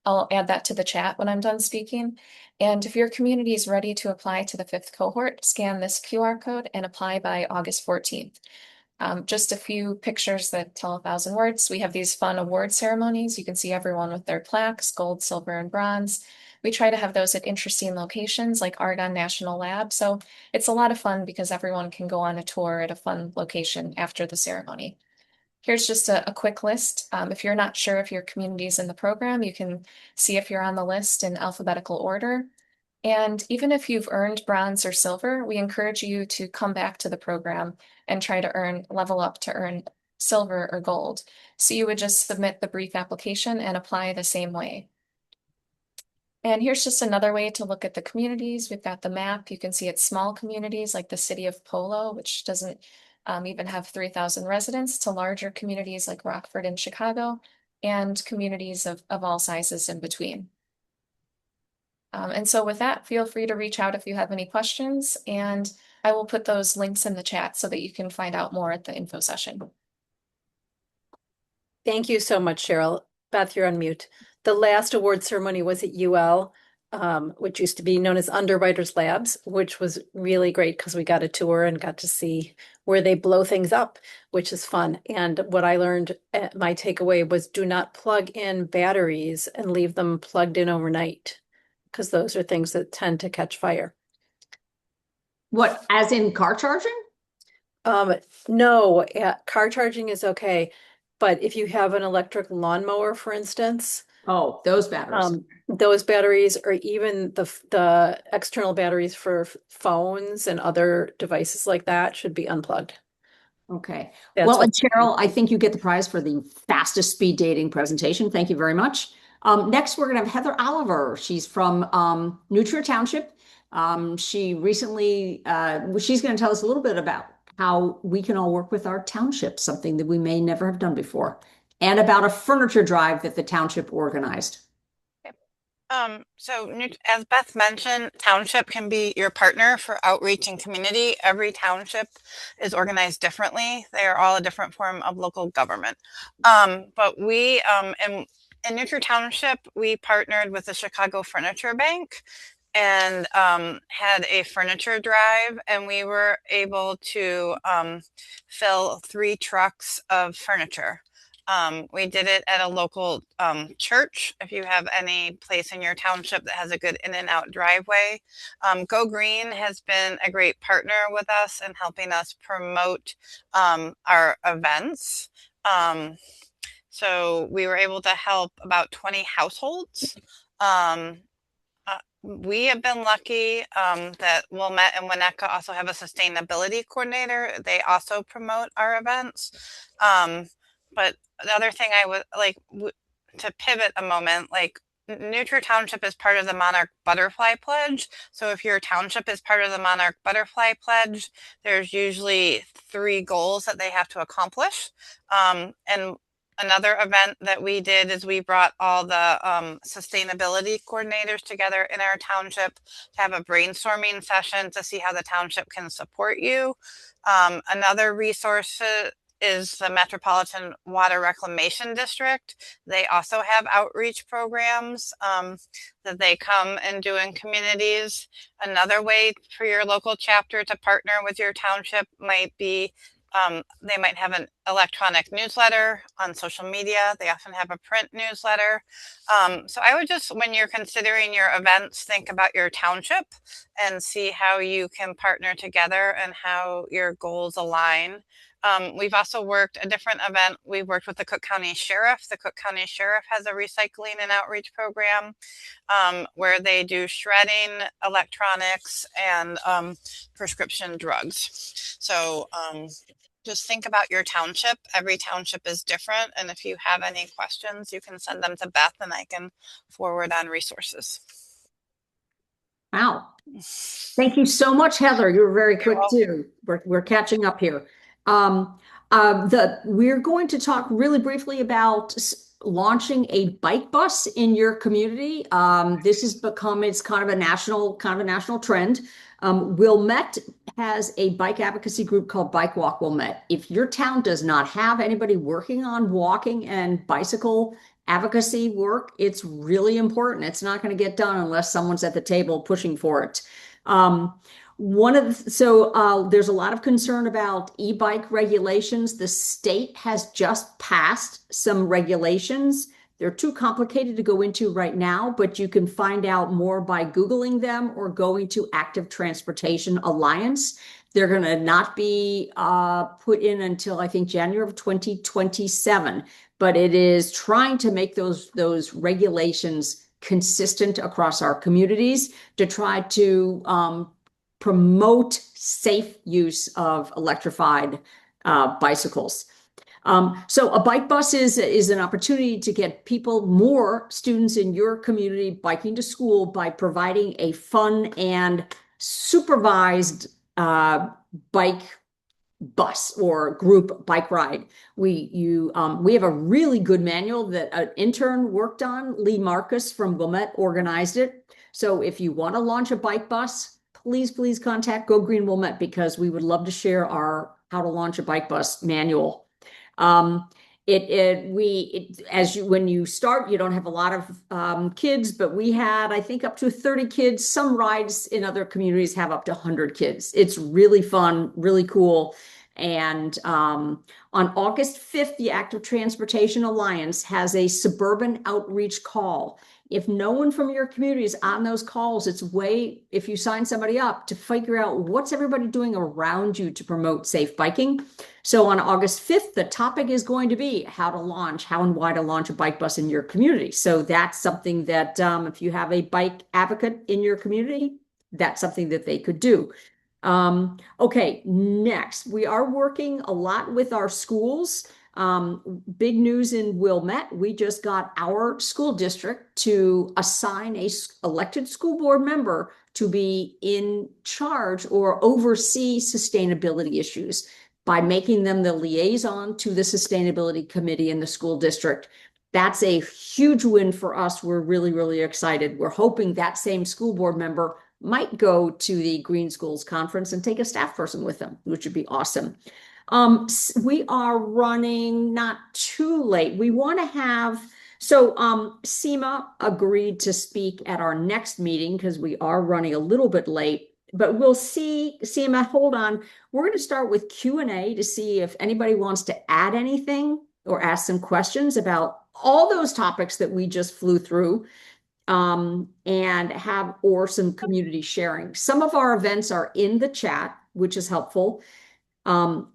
I'll add that to the chat when I'm done speaking. And if your community is ready to apply to the 5th cohort, scan this QR code and apply by August 14th. Just a few pictures that tell 1,000 words. We have these fun award ceremonies. You can see everyone with their plaques, gold, silver, and bronze. We try to have those at interesting locations like Argonne National Lab. So it's a lot of fun because everyone can go on a tour at a fun location after the ceremony. Here's just a quick list. If you're not sure if your community is in the program, you can see if you're on the list in alphabetical order. And even if you've earned bronze or silver, we encourage you to come back to the program and try to level up to earn silver or gold. So you would just submit the brief application and apply the same way. And here's just another way to look at the communities. We've got the map. You can see it's small communities like the city of Polo, which doesn't even have 3,000 residents, to larger communities like Rockford and Chicago, and communities of all sizes in between. And so with that, feel free to reach out if you have any questions, and I will put those links in the chat so that you can find out more at the info session.
Thank you so much, Cheryl. Beth, you're on mute. The last award ceremony was at UL, which used to be known as Underwriters Labs, which was really great because we got a tour and got to see where they blow things up, which is fun. And what I learned, my takeaway was, do not plug in batteries and leave them plugged in overnight, because those are things that tend to catch fire.
What, as in car charging?
No, car charging is okay. But if you have an electric lawnmower, for instance,
Oh, those batteries.
Those batteries, or even the external batteries for phones and other devices like that, should be unplugged.
Okay.
That's
Well, and
what-
Cheryl, I think you get the prize for the fastest speed dating presentation. Thank you very much. Next, we're going to have Heather Oliver. She's from New Trier Township. She recently, she's going to tell us a little bit about how we can all work with our township, something that we may never have done before, and about a furniture drive that the township organized.
As Beth mentioned, township can be your partner for outreach and community. Every township is organized differently. They are all a different form of local government. But we, and in Nutria Township, we partnered with the Chicago Furniture Bank and had a furniture drive, and we were able to fill 3 trucks of furniture. We did it at a local church. If you have any place in your township that has a good in and out driveway, Go Green has been a great partner with us in helping us promote our events. So we were able to help about 20 households. We have been lucky that Wilmette and Winnetka also have a sustainability coordinator. They also promote our events. But the other thing I would like to pivot a moment, like Nutria Township is part of the Monarch Butterfly Pledge. So if your township is part of the Monarch Butterfly Pledge, there's usually 3 goals that they have to accomplish. And another event that we did is we brought all the sustainability coordinators together in our township to have a brainstorming session to see how the township can support you. Another resource is the Metropolitan Water Reclamation District. They also have outreach programs that they come and do in communities. Another way for your local chapter to partner with your township might be they might have an electronic newsletter on social media. They often have a print newsletter. So I would just, when you're considering your events, think about your township and see how you can partner together and how your goals align. We've also worked a different event. We've worked with the Cook County Sheriff. The Cook County Sheriff has a recycling and outreach program where they do shredding, electronics, and prescription drugs. So just think about your township. Every township is different. And if you have any questions, you can send them to Beth and I can forward on resources.
Wow. Thank you so much, Heather. You were very quick too. We're catching up here. We're going to talk really briefly about launching a bike bus in your community. This has become, it's kind of a national trend. Wilmette has a bike advocacy group called Bike Walk Wilmette. If your town does not have anybody working on walking and bicycle advocacy work, it's really important. It's not going to get done unless someone's at the table pushing for it. There's a lot of concern about e-bike regulations. The state has just passed some regulations. They're too complicated to go into right now, but you can find out more by Googling them or going to Active Transportation Alliance. They're going to not be put in until I think January of 2027, but it is trying to make those regulations consistent across our communities to try to promote safe use of electrified bicycles. So a bike bus is an opportunity to get more students in your community biking to school by providing a fun and supervised bike bus or group bike ride. We have a really good manual that an intern worked on. Lee Marcus from Wilmette organized it. So if you want to launch a bike bus, please contact Go Green Wilmette because we would love to share our how to launch a bike bus manual. When you start, you don't have a lot of kids, but we had, I think, up to 30 kids. Some rides in other communities have up to 100 kids. It's really fun, really cool. And on August 5th, the Active Transportation Alliance has a suburban outreach call. If no one from your community is on those calls, it's if you sign somebody up to figure out what's everybody doing around you to promote safe biking. So on August 5th, the topic is going to be how and why to launch a bike bus in your community. So that's something that if you have a bike advocate in your community, that's something that they could do. Okay, next, we are working a lot with our schools. Big news in Wilmette, we just got our school district to assign a elected school board member to be in charge or oversee sustainability issues by making them the liaison to the sustainability committee in the school district. That's a huge win for us. We're really, really excited. We're hoping that same school board member might go to the Green Schools Conference and take a staff person with them, which would be awesome. We are running not too late. We want to have So Seema agreed to speak at our next meeting because we are running a little bit late. But we'll see, Seema, hold on. We're going to start with Q&A to see if anybody wants to add anything or ask some questions about all those topics that we just flew through, and have or some community sharing. Some of our events are in the chat, which is helpful.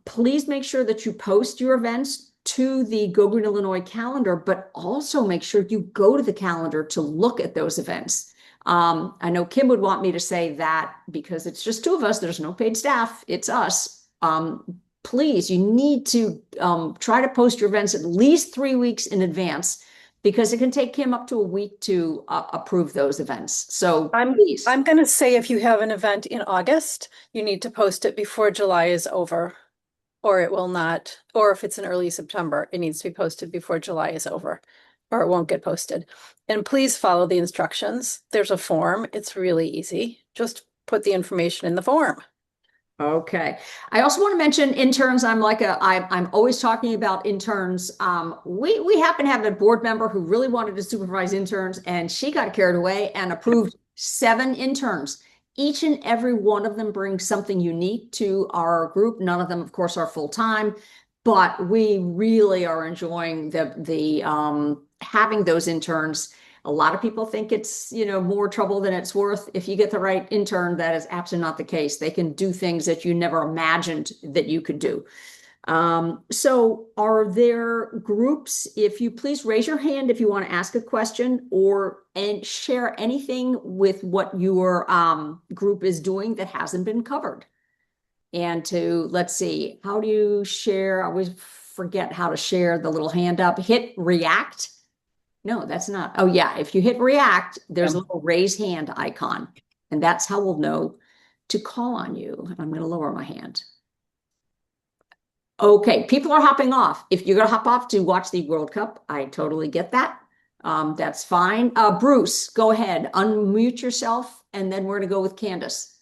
Please make sure that you post your events to the Go Green Illinois calendar, but also make sure you go to the calendar to look at those events. I know Kim would want me to say that because it's just two of us. There's no paid staff. It's us. Please, you need to try to post your events at least 3 weeks in advance because it can take Kim up to a week to approve those events. So please.
I'm going to say if you have an event in August, you need to post it before July is over, or it will not. Or if it's in early September, it needs to be posted before July is over, or it won't get posted. And please follow the instructions. There's a form. It's really easy. Just put the information in the form.
Okay. I also want to mention interns. I'm always talking about interns. We happen to have a board member who really wanted to supervise interns, and she got carried away and approved 7 interns. Each and every one of them brings something unique to our group. None of them, of course, are full-time, but we really are enjoying the having those interns. A lot of people think it's, more trouble than it's worth. If you get the right intern, that is absolutely not the case. They can do things that you never imagined that you could do. So are there groups, if you please raise your hand if you want to ask a question and share anything with what your group is doing that hasn't been covered. And let's see, how do you share? I always forget how to share the little hand up. Hit react. No, that's not. Oh, yeah. If you hit react, there's a little raise hand icon. And that's how we'll know to call on you. I'm going to lower my hand. Okay, people are hopping off. If you're going to hop off to watch the World Cup, I totally get that. That's fine. Bruce, go ahead. Unmute yourself. And then we're going to go with Candace.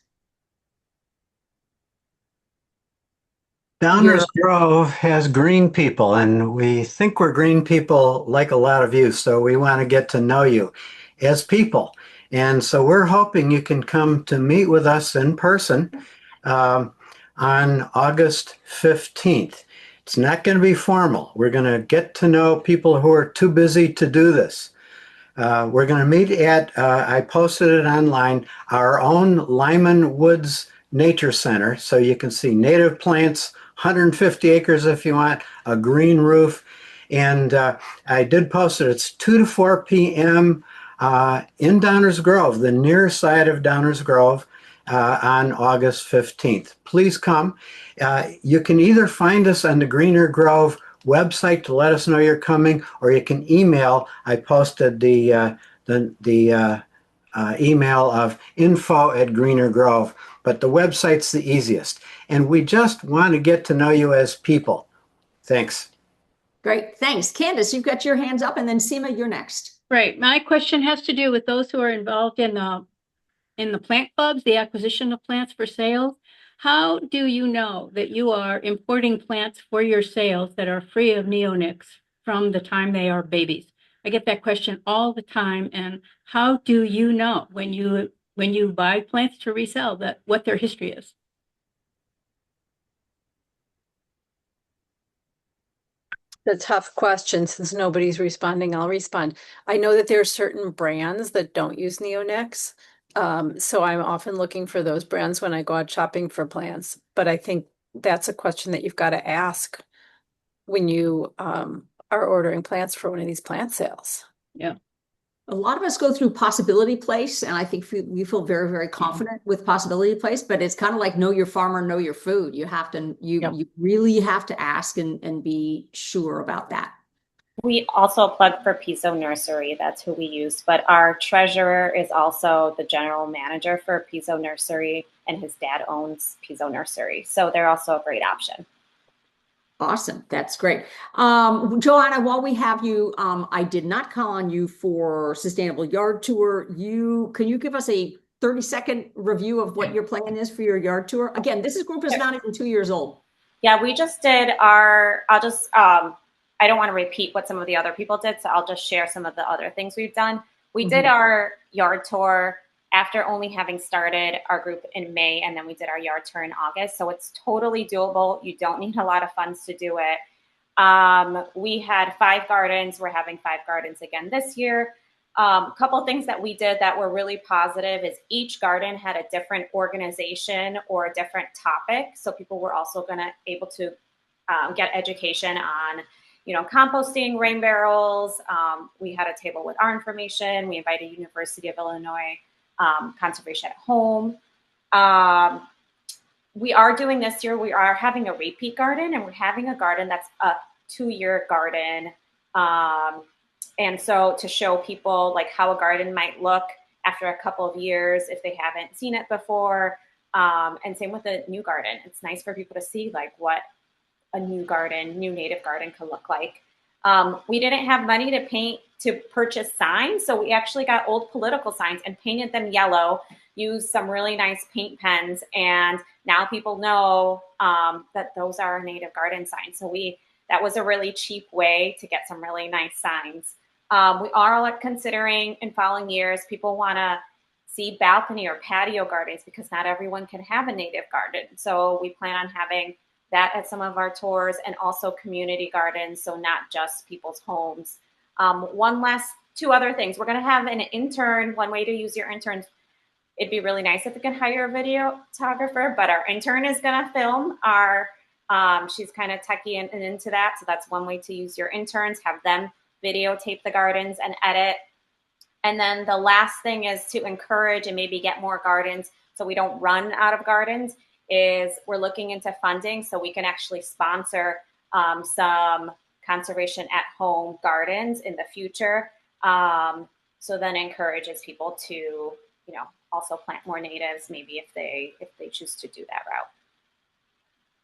Downers Grove has green people, and we think we're green people like a lot of you, so we want to get to know you as people. And so we're hoping you can come to meet with us in person on August 15th. It's not going to be formal. We're going to get to know people who are too busy to do this. We're going to meet at, I posted it online, our own Lyman Woods Nature Center, so you can see native plants, 150 acres if you want, a green roof. And I did post it. It's 2 to 4 p.m. In Downers Grove, the near side of Downers Grove, on August 15th. Please come. You can either find us on the Greener Grove website to let us know you're coming, or you can email. I posted the email of info@Greener Grove, but the website's the easiest. And we just want to get to know you as people. Thanks.
Great. Thanks. Candace, you've got your hands up, and then Seema, you're next.
Right. My question has to do with those who are involved in the plant clubs, the acquisition of plants for sale. How do you know that you are importing plants for your sales that are free of neonics from the time they are babies? I get that question all the time. And how do you know when you buy plants to resell that what their history is?
The tough question, since nobody's responding, I'll respond. I know that there are certain brands that don't use neonics. So I'm often looking for those brands when I go out shopping for plants. But I think that's a question that you've got to ask when you are ordering plants for one of these plant sales.
Yeah.
A lot of us go through Possibility Place, and I think we feel very, very confident with Possibility Place, but it's kind of like know your farmer, know your food. You have to, you really have to ask and be sure about that.
We also plug for Piso Nursery. That's who we use. But our treasurer is also the general manager for Piso Nursery, and his dad owns Piso Nursery. So they're also a great option.
Awesome. That's great. Joanna, while we have you, I did not call on you for Sustainable Yard Tour. Can you give us a 30-second review of what your plan is for your yard tour? Again, this group is not even 2 years old.
Yeah, we just did I don't want to repeat what some of the other people did, so I'll just share some of the other things we've done. We did
Mhm.
our yard tour after only having started our group in May, and then we did our yard tour in August. So it's totally doable. You don't need a lot of funds to do it. We had 5 gardens. We're having 5 gardens again this year. A couple things that we did that were really positive is each garden had a different organization or a different topic. So people were also going to able to get education on, composting, rain barrels. We had a table with our information. We invited University of Illinois Conservation at Home. We are doing this year, we are having a repeat garden, and we're having a garden that's a 2-year garden. And so to show people like how a garden might look after a couple of years if they haven't seen it before. And same with a new garden. It's nice for people to see like what a new native garden could look like. We didn't have money to purchase signs, so we actually got old political signs and painted them yellow, used some really nice paint pens, and now people know that those are our native garden signs. So that was a really cheap way to get some really nice signs. We are considering in following years, people want to see balcony or patio gardens because not everyone can have a native garden. So we plan on having that at some of our tours, and also community gardens, so not just people's homes. 2 other things. We're going to have an intern. One way to use your interns, it'd be really nice if we can hire a videographer, but our intern is going to film she's kind of techie and into that. So that's one way to use your interns, have them videotape the gardens and edit. And then the last thing is to encourage and maybe get more gardens so we don't run out of gardens, is we're looking into funding so we can actually sponsor some conservation at home gardens in the future. So then encourages people to, also plant more natives, maybe if they choose to do that route.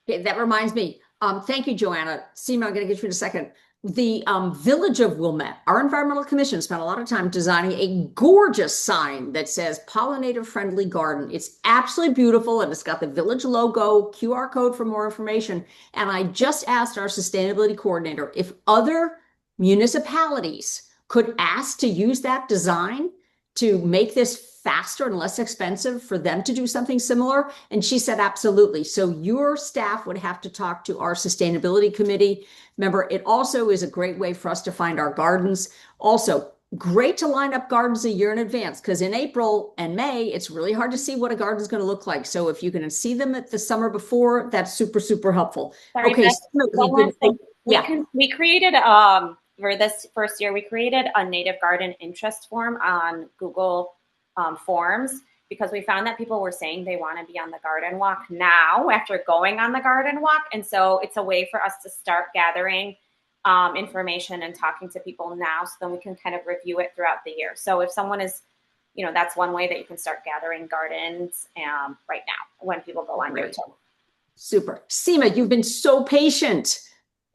Okay, that reminds me. Thank you, Joanna. Seema, I'm going to get you in a second. The Village of Wilmette, our environmental commission spent a lot of time designing a gorgeous sign that says pollinator friendly garden. It's absolutely beautiful, and it's got the village logo, QR code for more information. And I just asked our sustainability coordinator if other municipalities could ask to use that design to make this faster and less expensive for them to do something similar. And she said, absolutely. So your staff would have to talk to our sustainability committee. Remember, it also is a great way for us to find our gardens. Also, great to line up gardens a year in advance, because in April and May, it's really hard to see what a garden is going to look like. So if you can see them at the summer before, that's super, super helpful.
Sorry,
Okay.
We created, for this first year, we created a native garden interest form on Google Forms, because we found that people were saying they want to be on the garden walk now after going on the garden walk. And so it's a way for us to start gathering information and talking to people now, so then we can kind of review it throughout the year. So if someone is, that's one way that you can start gathering gardens right now when people go on your tour.
Super. Seema, you've been so patient.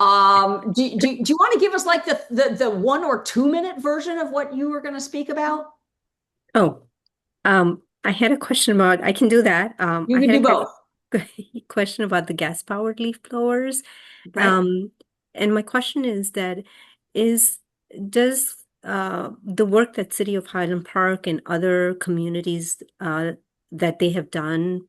Do you want to give us like the 1 or 2 minute version of what you were going to speak about?
Oh, I had a question about, I can do that.
You
I
can
had
do
a
both.
question about the gas-powered leaf blowers.
Right.
And my question is does the work that City of Highland Park and other communities that they have done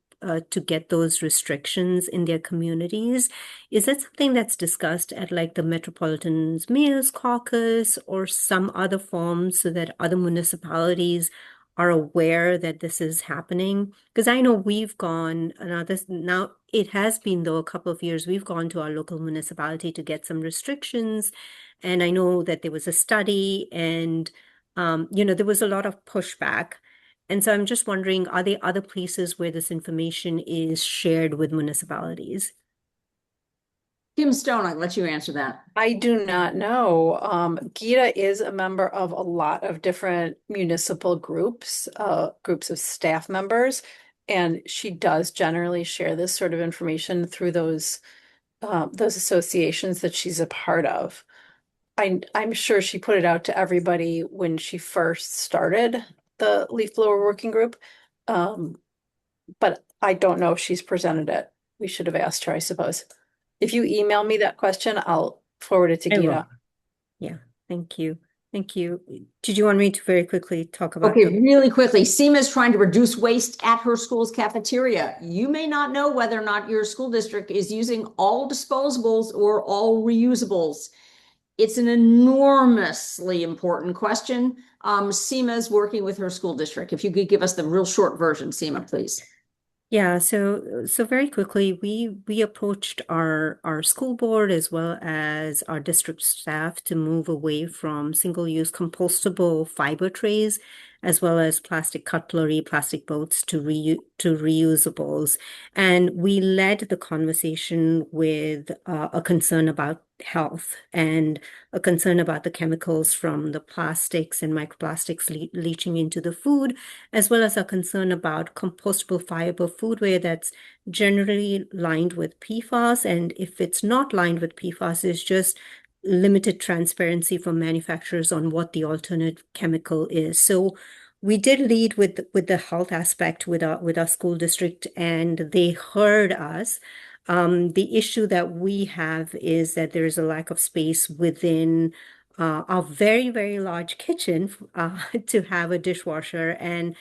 to get those restrictions in their communities, is that something that's discussed at like the Metropolitan Mayor's Caucus or some other forms, so that other municipalities are aware that this is happening? Because I know we've gone, now it has been though a couple of years, we've gone to our local municipality to get some restrictions. And I know that there was a study, and there was a lot of pushback. And so I'm just wondering, are there other places where this information is shared with municipalities?
Kim Stone, I'll let you answer that.
I do not know. Geeta is a member of a lot of different municipal groups of staff members, and she does generally share this sort of information through those associations that she's a part of. I'm sure she put it out to everybody when she first started the leaf blower working group, but I don't know if she's presented it. We should have asked her, I suppose. If you email me that question, I'll forward to
I will.
Gita.
Yeah, thank you. Thank you. Did you want me to very quickly talk about
Okay, really quickly, SEMA is trying to reduce waste at her school's cafeteria. You may not know whether or not your school district is using all disposables or all reusables. It's an enormously important question. SEMA is working with her school district. If you could give us the real short version, SEMA, please.
Yeah, so very quickly, we approached our school board as well as our district staff to move away from single-use compostable fiber trays, as well as plastic cutlery, plastic boats to reusables. And we led the conversation with a concern about health and a concern about the chemicals from the plastics and microplastics leaching into the food, as well as a concern about compostable fiber foodware that's generally lined with PFAS. And if it's not lined with PFAS, it's just limited transparency from manufacturers on what the alternate chemical is. So we did lead with the health aspect with our school district, and they heard us. The issue that we have is that there is a lack of space within our very, very large kitchen to have a dishwasher. And,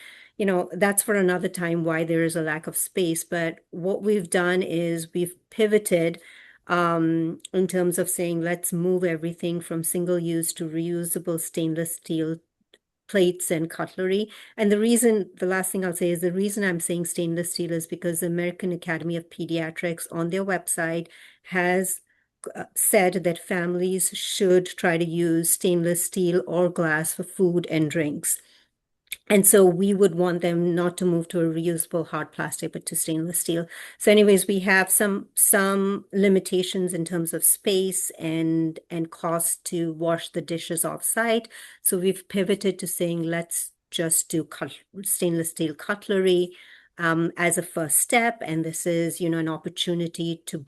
that's for another time why there is a lack of space. But what we've done is we've pivoted in terms of saying, let's move everything from single use to reusable stainless steel plates and cutlery. And the last thing I'll say is the reason I'm saying stainless steel is because the American Academy of Pediatrics on their website has said that families should try to use stainless steel or glass for food and drinks. And so we would want them not to move to a reusable hard plastic, but to stainless steel. So anyways, we have some limitations in terms of space and cost to wash the dishes off site. So we've pivoted to saying, let's just do stainless steel cutlery as a first step. And this is, an opportunity to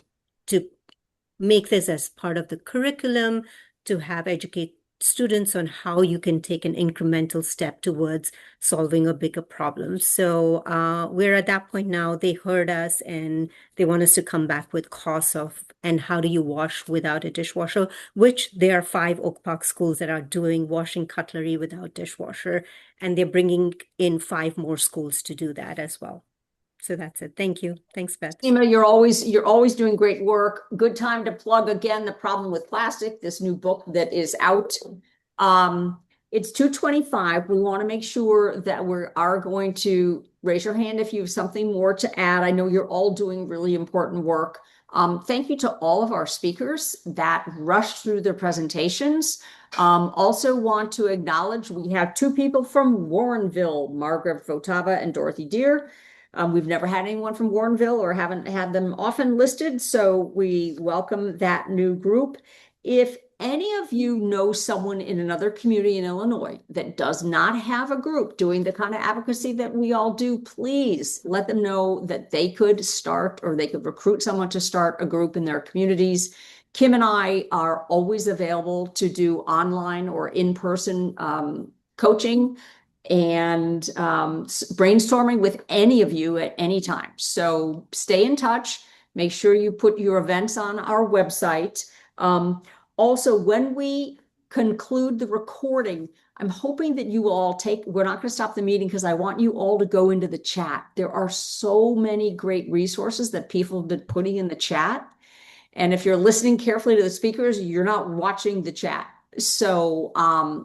make this as part of the curriculum, to educate students on how you can take an incremental step towards solving a bigger problem. So we're at that point now. They heard us and they want us to come back with costs of, and how do you wash without a dishwasher, which there are 5 Oak Park schools that are doing washing cutlery without dishwasher, and they're bringing in 5 more schools to do that as well. So that's it. Thank you. Thanks, Beth.
SEMA, you're always doing great work. Good time to plug again the problem with plastic, this new book that is out. It's 2:25. We want to make sure that we are going to raise your hand if you have something more to add. I know you're all doing really important work. Thank you to all of our speakers that rushed through their presentations. Also want to acknowledge we have 2 people from Warrenville, Margaret Votava and Dorothy Deer. We've never had anyone from Warrenville or haven't had them often listed, so we welcome that new group. If any of you know someone in another community in Illinois that does not have a group doing the kind of advocacy that we all do, please let them know that they could start, or they could recruit someone to start a group in their communities. Kim and I are always available to do online or in-person coaching and brainstorming with any of you at any time. So stay in touch. Make sure you put your events on our website. Also, when we conclude the recording, I'm hoping that you all we're not going to stop the meeting because I want you all to go into the chat. There are so many great resources that people have been putting in the chat. And if you're listening carefully to the speakers, you're not watching the chat. So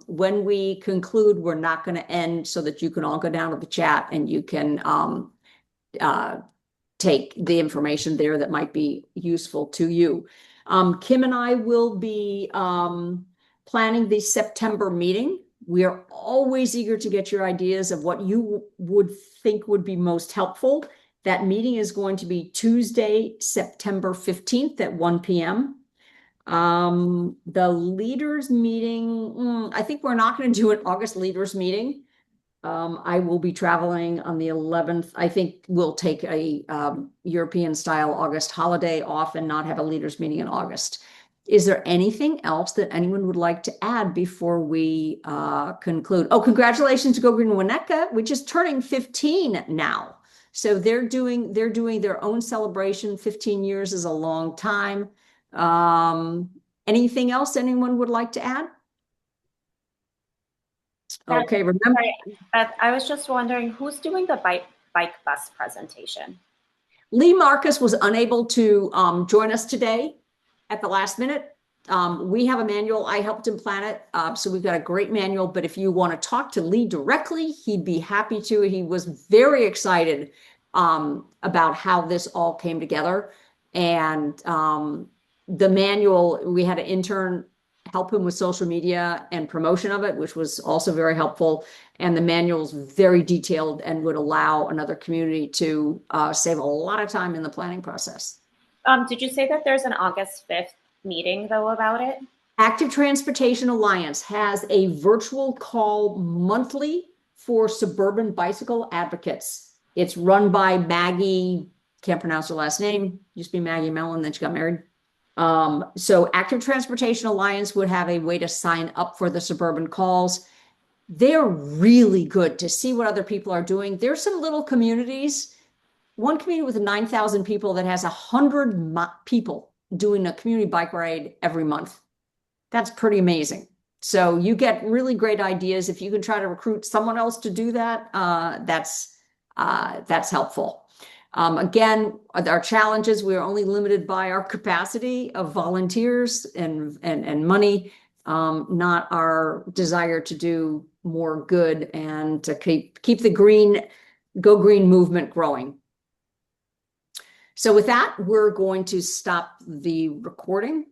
when we conclude, we're not going to end, so that you can all go down to the chat and you can take the information there that might be useful to you. Kim and I will be planning the September meeting. We are always eager to get your ideas of what you would think would be most helpful. That meeting is going to be Tuesday, September 15th at 1 p.m. The leaders meeting, I think we're not going to do an August leaders meeting. I will be traveling on the 11th. I think we'll take a European style August holiday off and not have a leaders meeting in August. Is there anything else that anyone would like to add before we conclude? Oh, congratulations to Go Green Winnetka, which is turning 15 now. So they're doing their own celebration. 15 years is a long time. Anything else anyone would like to add?
Beth,
Okay, remember,
sorry, Beth, I was just wondering who's doing the bike bus presentation?
Lee Marcus was unable to join us today at the last minute. We have a manual. I helped him plan it. So we've got a great manual. But if you want to talk to Lee directly, he'd be happy to. He was very excited about how this all came together. And the manual, we had an intern help him with social media and promotion of it, which was also very helpful. And the manual is very detailed and would allow another community to save a lot of time in the planning process.
Did you say that there's an August 5th meeting though about it?
Active Transportation Alliance has a virtual call monthly for suburban bicycle advocates. It's run by Maggie, can't pronounce her last name, used to be Maggie Mellon, then she got married. So Active Transportation Alliance would have a way to sign up for the suburban calls. They're really good to see what other people are doing. There's some little communities, one community with 9,000 people that has 100 people doing a community bike ride every month. That's pretty amazing. So you get really great ideas. If you can try to recruit someone else to do that, that's helpful. Again, our challenges, we are only limited by our capacity of volunteers and money, not our desire to do more good and to keep the Go Green movement growing. So with that, we're going to stop the recording.